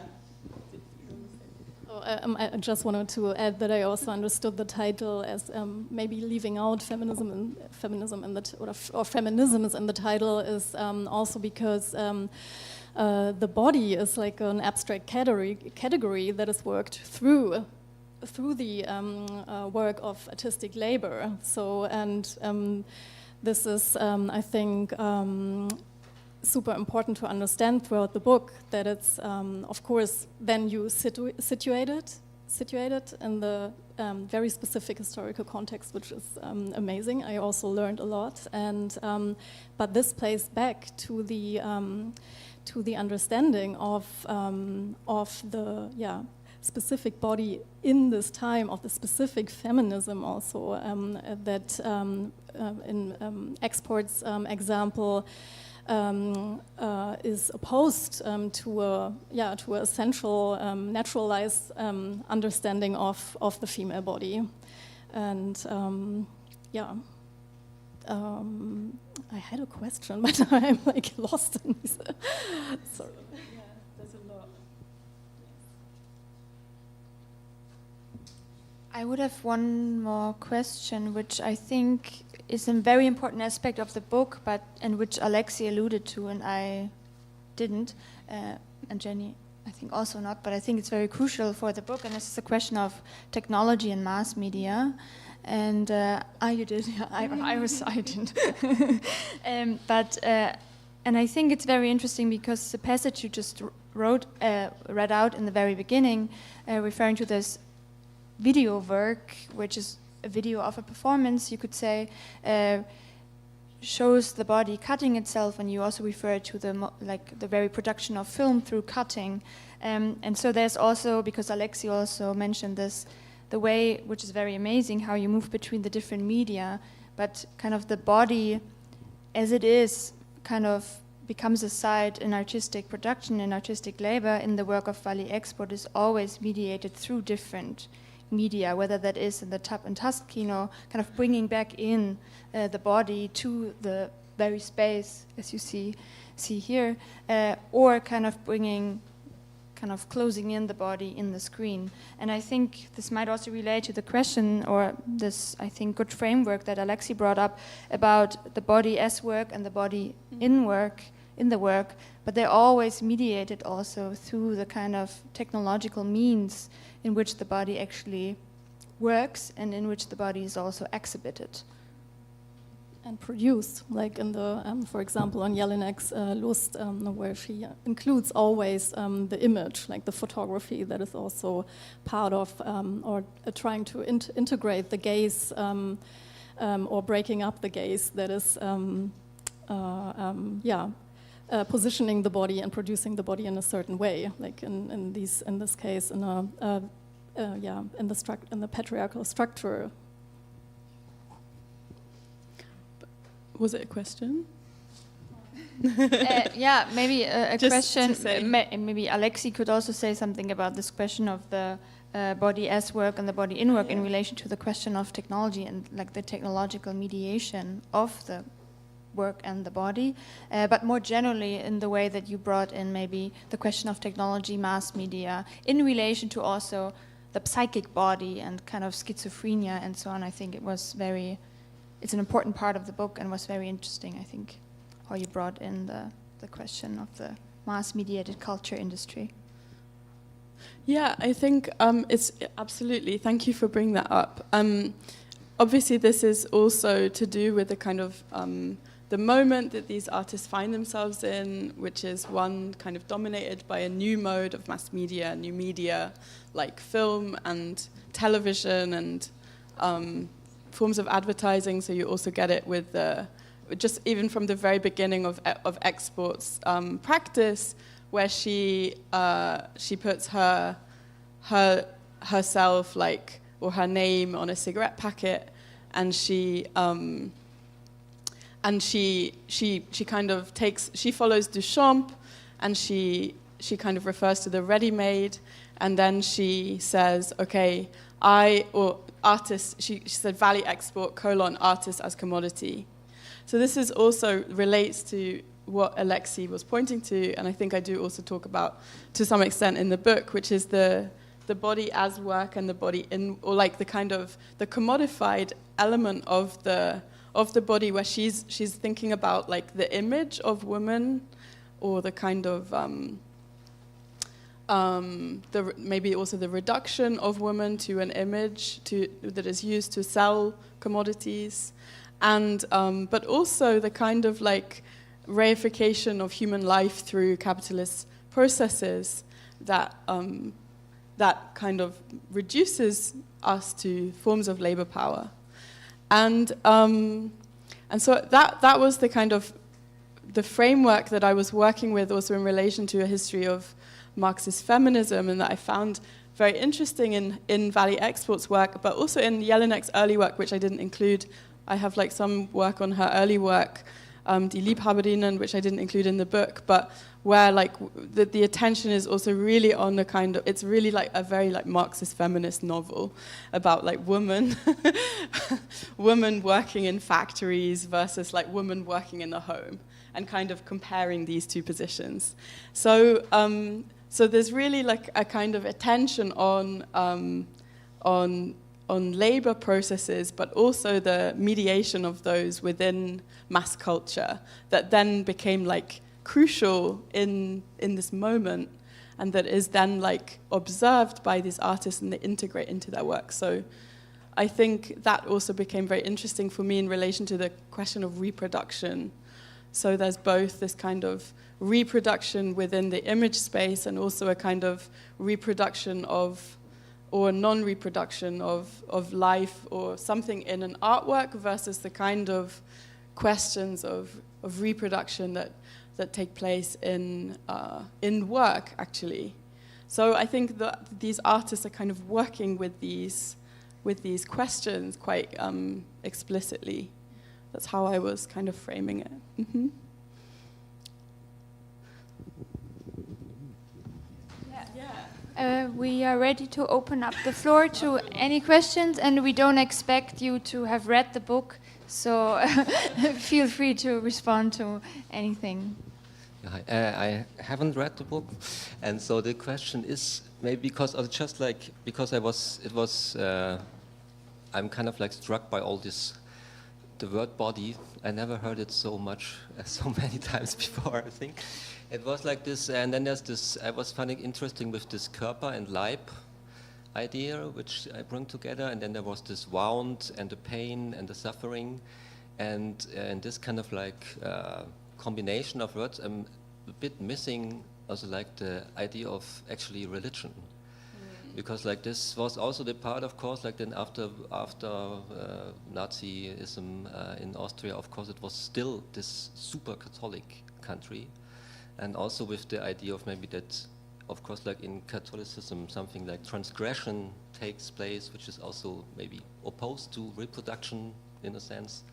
I just wanted to add that I also understood the title as maybe leaving out feminism in or feminisms in the title is also because the body is like an abstract category that is worked through the work of artistic labor. So this is I think super important to understand throughout the book, that it's of course then you situated in the very specific historical context, which is amazing. I also learned a lot, and but this plays back to the understanding of the specific body in this time, of the specific feminism also that in Export's example is opposed to a central naturalized understanding of the female body, and I had a question, but I'm like lost in this. Sorry. Yeah, there's a lot. I would have one more question, which I think is a very important aspect of the book, and which Alexi alluded to and I didn't, and Jenny I think also not, but I think it's very crucial for the book, and this is the question of technology and mass media. And you did, yeah, I didn't. And I think it's very interesting because the passage you just read out in the very beginning, referring to this video work, which is a video of a performance, you could say, shows the body cutting itself, and you also refer to the very production of film through cutting. And so there's also, because Alexi also mentioned this, the way, which is very amazing, how you move between the different media, but kind of the body as it is kind of becomes a site in artistic production, in artistic labor. In the work of VALIE Export is always mediated through different media, whether that is in the Tap and Tusk Kino, kind of bringing back in the body to the very space, as you see here, or kind of closing in the body in the screen. And I think this might also relate to the question, or this, I think, good framework that Alexi brought up about the body as work and the body in the work, but they're always mediated also through the kind of technological means in which the body actually works and in which the body is also exhibited. And produced, like in the, for example, on Jelinek's Lust, where she includes always the image, like the photography that is also part of, or trying to integrate the gaze, or breaking up the gaze that is, positioning the body and producing the body in a certain way, like in this case, in the patriarchal structure. Was it a question? Maybe a question. Maybe Alexi could also say something about this question of the body as work and the body in work in relation to the question of technology and like the technological mediation of the work and the body, but more generally in the way that you brought in maybe the question of technology, mass media, in relation to also the psychic body and kind of schizophrenia and so on. I think it's an important part of the book and was very interesting, I think, how you brought in the question of the mass-mediated culture industry. Yeah, I think it's absolutely, thank you for bringing that up. Obviously, this is also to do with the kind of the moment that these artists find themselves in, which is one kind of dominated by a new mode of mass media, new media like film and television and forms of advertising. So you also get it with just even from the very beginning of Export's practice, where she puts herself like, or her name on a cigarette packet, and she kind of she follows Duchamp, and she kind of refers to the ready-made, and then she says, okay, artist, she said VALIE Export, artist as commodity. So this is also relates to what Alexi was pointing to, and I think I do also talk about to some extent in the book, which is the body as work and the body in, or like the kind of the commodified element of the body, where she's thinking about like the image of woman, or the kind of maybe also the reduction of women to an image that is used to sell commodities, and but also the kind of like reification of human life through capitalist processes that kind of reduces us to forms of labor power, and so that was the kind of the framework that I was working with, also in relation to a history of Marxist feminism, and that I found very interesting in VALIE Export's work, but also in Jelinek's early work, which I didn't include. I have like some work on her early work, Die Liebhaberinnen, which I didn't include in the book, but where like the attention is also really on the kind of, it's really like a very like Marxist feminist novel about like women working in factories versus like women working in the home, and kind of comparing these two positions. So there's really like a kind of attention on labor processes, but also the mediation of those within mass culture that then became like crucial in this moment, and that is then like observed by these artists and they integrate into their work. So I think that also became very interesting for me in relation to the question of reproduction. So there's both this kind of reproduction within the image space and also a kind of reproduction of, or non-reproduction of life or something in an artwork versus the kind of questions of reproduction that take place in work, actually. So I think that these artists are kind of working with these questions quite explicitly. That's how I was kind of framing it. Mm-hmm. We are ready to open up the floor to any questions, and we don't expect you to have read the book, so feel free to respond to anything. I haven't read the book, and so the question is maybe because I'm kind of like struck by all this, the word body. I never heard it so much, so many times before, I think. It was like this, and then there's this, I was finding interesting with this Körper and Leib idea, which I bring together, and then there was this wound and the pain and the suffering, and this kind of like combination of words, I'm a bit missing also like the idea of actually religion. Because like this was also the part, of course, like then after Nazism in Austria, of course, it was still this super Catholic country. And also with the idea of maybe that, of course, like in Catholicism, something like transgression takes place, which is also maybe opposed to reproduction in a sense.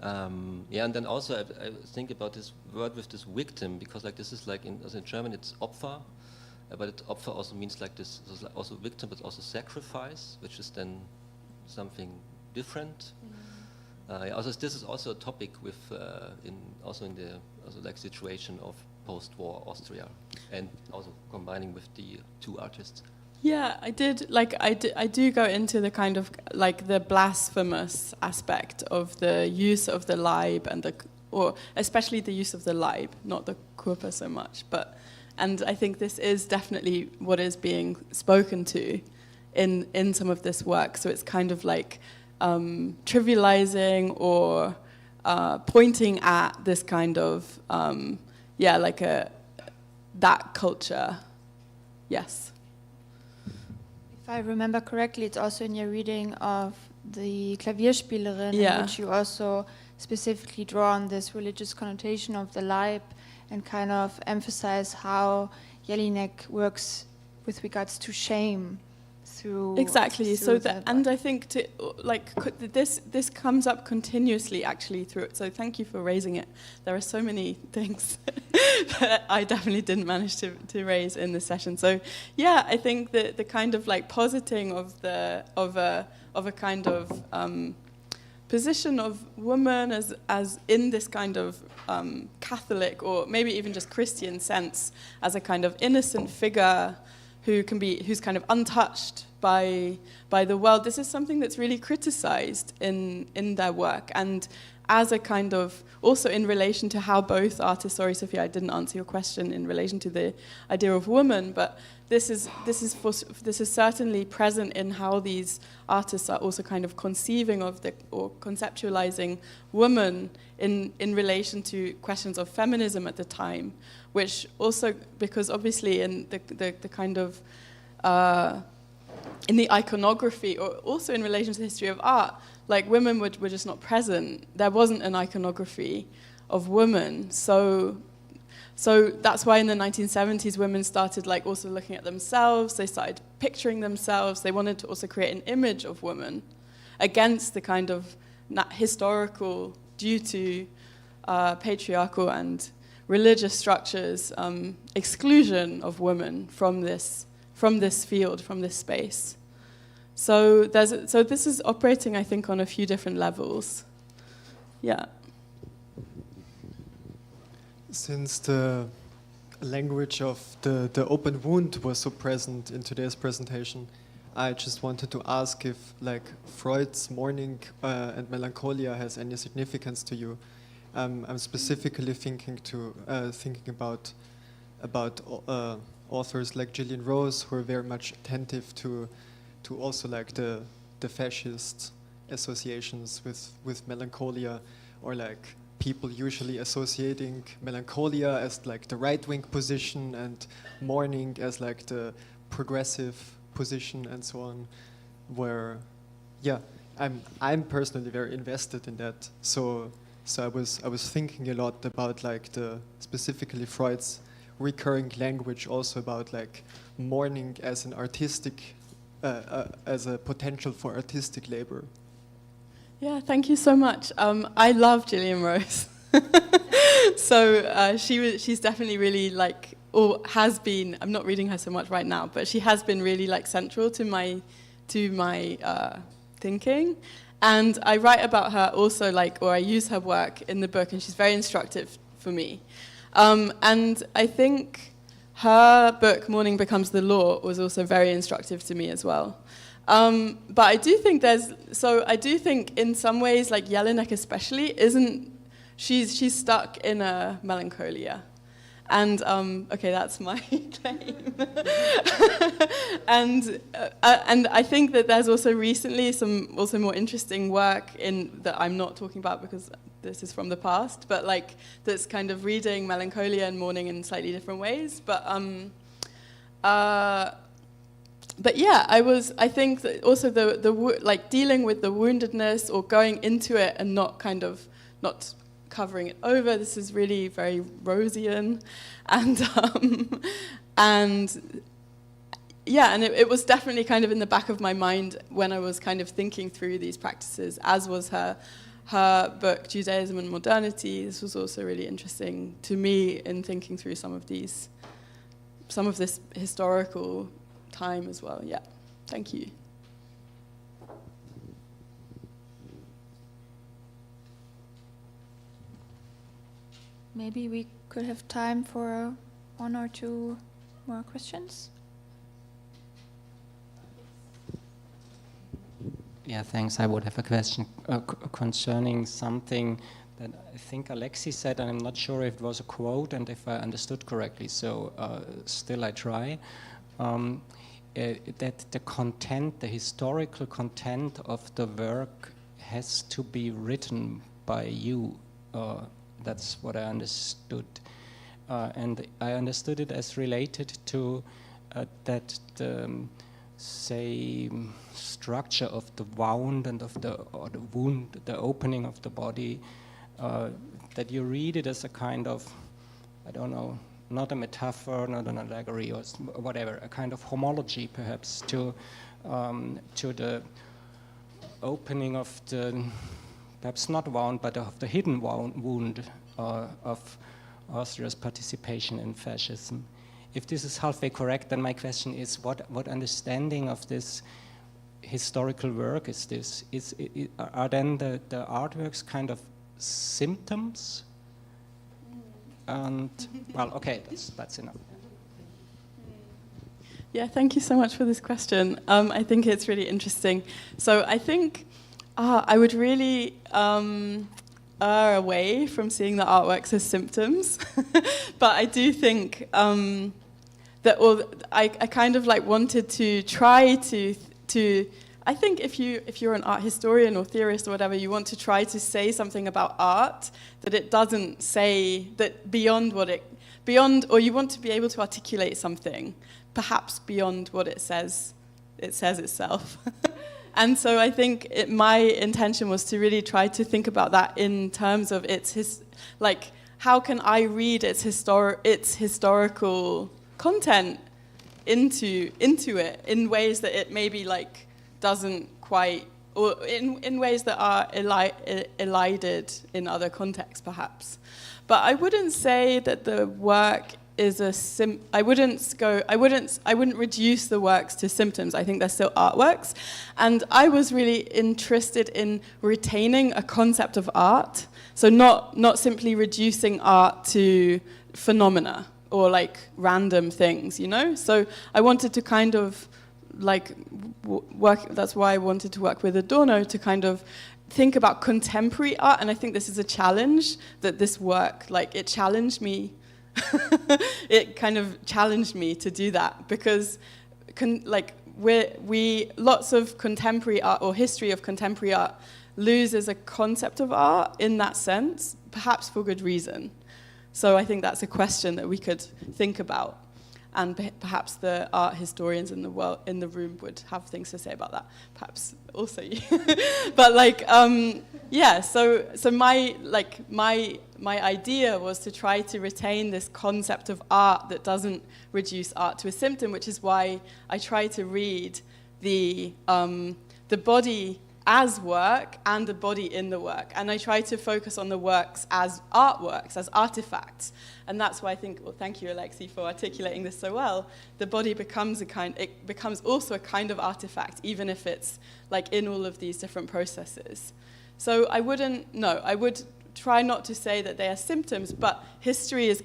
Yeah, and then also I think about this word with this victim, because like this is like in German it's Opfer, but Opfer also means like this, also victim, but also sacrifice, which is then something different. Also, this is also a topic with in the like situation of post-war Austria, and also combining with the two artists. Yeah, I do go into the kind of like the blasphemous aspect of the use of the Leib or especially the use of the Leib, not the Körper so much, and I think this is definitely what is being spoken to in some of this work. So it's kind of like trivializing or pointing at this kind of that culture. Yes. If I remember correctly, it's also in your reading of the Klavierspielerin, in which you also specifically draw on this religious connotation of the Leib and kind of emphasize how Jelinek works with regards to shame through exactly. So and I think this comes up continuously actually through it. So thank you for raising it. There are so many things that I definitely didn't manage to raise in this session. So yeah, I think that the kind of like positing of a kind of position of woman as in this kind of Catholic or maybe even just Christian sense as a kind of innocent figure who's kind of untouched by the world. This is something that's really criticized in their work, and as a kind of also in relation to how both artists. Sorry, Sophia, I didn't answer your question in relation to the idea of woman, but this is certainly present in how these artists are also kind of conceiving of or conceptualizing woman in relation to questions of feminism at the time, which also, because obviously in the kind of in the iconography, or also in relation to the history of art, like women were just not present. There wasn't an iconography of women, so that's why in the 1970s women started like also looking at themselves. They started picturing themselves. They wanted to also create an image of women against the kind of historical, due to patriarchal and religious structures, exclusion of women from this field, from this space. So this is operating, I think, on a few different levels. Yeah. Since the language of the open wound was so present in today's presentation, I just wanted to ask if like Freud's mourning and melancholia has any significance to you. I'm specifically thinking about authors like Gillian Rose, who are very much attentive to also like the fascist associations with melancholia, or like people usually associating melancholia as like the right-wing position and mourning as like the progressive position and so on, where I'm personally very invested in that. So I was thinking a lot about like specifically Freud's recurring language, also about like mourning as an artistic as a potential for artistic labor. Yeah, thank you so much. I love Gillian Rose. So she's definitely really like or has been, I'm not reading her so much right now, but she has been really like central to my thinking. And I write about her also, like, or I use her work in the book, and she's very instructive for me. And I think her book, Morning Becomes the Law, was also very instructive to me as well. But I do think I do think in some ways, like Jelinek especially, she's stuck in a melancholia. And, okay, that's my claim. and I think that there's also recently some also more interesting work that I'm not talking about because this is from the past, but like that's kind of reading melancholia and mourning in slightly different ways. But yeah, I think that also like dealing with the woundedness or going into it and not covering it over. This is really very Rosian, and yeah, and it was definitely kind of in the back of my mind when I was kind of thinking through these practices, as was her book Judaism and Modernity. This was also really interesting to me in thinking through some of this historical time as well. Yeah, thank you. Maybe we could have time for one or two more questions. Yeah, thanks. I would have a question concerning something that I think Alexi said, and I'm not sure if it was a quote and if I understood correctly, so still I try. That the content, the historical content of the work has to be written by you. That's what I understood. And I understood it as related to that the, say, structure of the wound and of the wound, the opening of the body, that you read it as a kind of, I don't know, not a metaphor, not an allegory or whatever, a kind of homology perhaps to the opening of the, perhaps not wound, but of the hidden wound of Austria's participation in fascism. If this is halfway correct, then my question is, what understanding of this historical work is this? Are then the artworks kind of symptoms? And, well, okay, that's enough. Yeah, thank you so much for this question. I think it's really interesting. So I think I would really err away from seeing the artworks as symptoms, but I do think that I kind of like wanted to try to I think if you're an art historian or theorist or whatever, you want to try to say something about art that it doesn't say, that beyond, or you want to be able to articulate something perhaps beyond what it says itself. And so I think my intention was to really try to think about that in terms of like how can I read its historical content into it in ways that it maybe like doesn't quite, or in ways that are elided in other contexts perhaps. But I wouldn't say that the work is I wouldn't reduce the works to symptoms. I think they're still artworks. And I was really interested in retaining a concept of art. So not simply reducing art to phenomena or like random things, you know? So I wanted to kind of like work, that's why I wanted to work with Adorno, to kind of think about contemporary art. And I think this is a challenge that this work, like it challenged me. It kind of challenged me to do that because lots of contemporary art or history of contemporary art loses a concept of art in that sense, perhaps for good reason. So I think that's a question that we could think about, and perhaps the art historians in the room would have things to say about that. Perhaps also you, but like yeah. So my idea was to try to retain this concept of art that doesn't reduce art to a symptom, which is why I try to read the body as work and a body in the work. And I try to focus on the works as artworks, as artifacts. And that's why I think, well, thank you, Alexi, for articulating this so well. The body becomes also a kind of artifact, even if it's like in all of these different processes. So I would try not to say that they are symptoms, but history is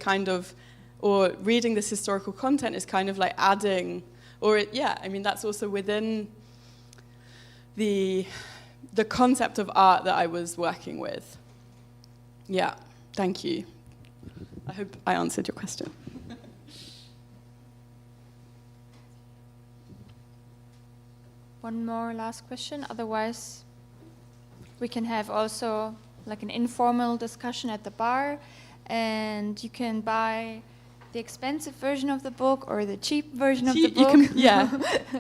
or reading this historical content is kind of like adding, that's also within the concept of art that I was working with. Yeah, thank you. I hope I answered your question. One more last question, otherwise we can have also like an informal discussion at the bar, and you can buy the expensive version of the book or the cheap version of the book.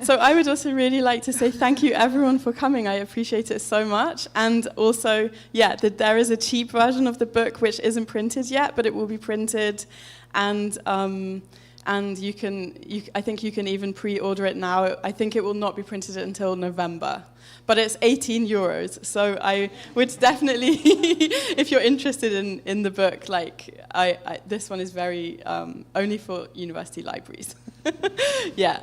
So I would also really like to say thank you everyone for coming. I appreciate it so much. And also, there is a cheap version of the book which isn't printed yet, but it will be printed. And I think you can even pre-order it now. I think it will not be printed until November. But it's 18 euros, so I would definitely, if you're interested in the book, this one is very only for university libraries. Thank you.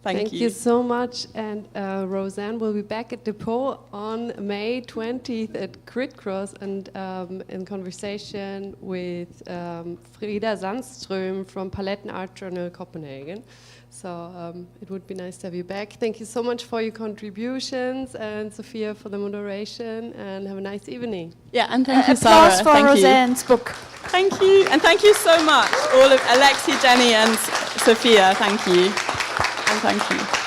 Thank you so much, and Roseanne will be back at Depot on May 20th at Crit Cross, and in conversation with Frida Sandström from Palette Art Journal Copenhagen. So it would be nice to have you back. Thank you so much for your contributions, and Sophia for the moderation, and have a nice evening. Yeah, and thank you, Sarah. Applause for Roseanne's book. Thank you, and thank you so much, all of Alexi, Jenny, and Sophia. Thank you, and thank you.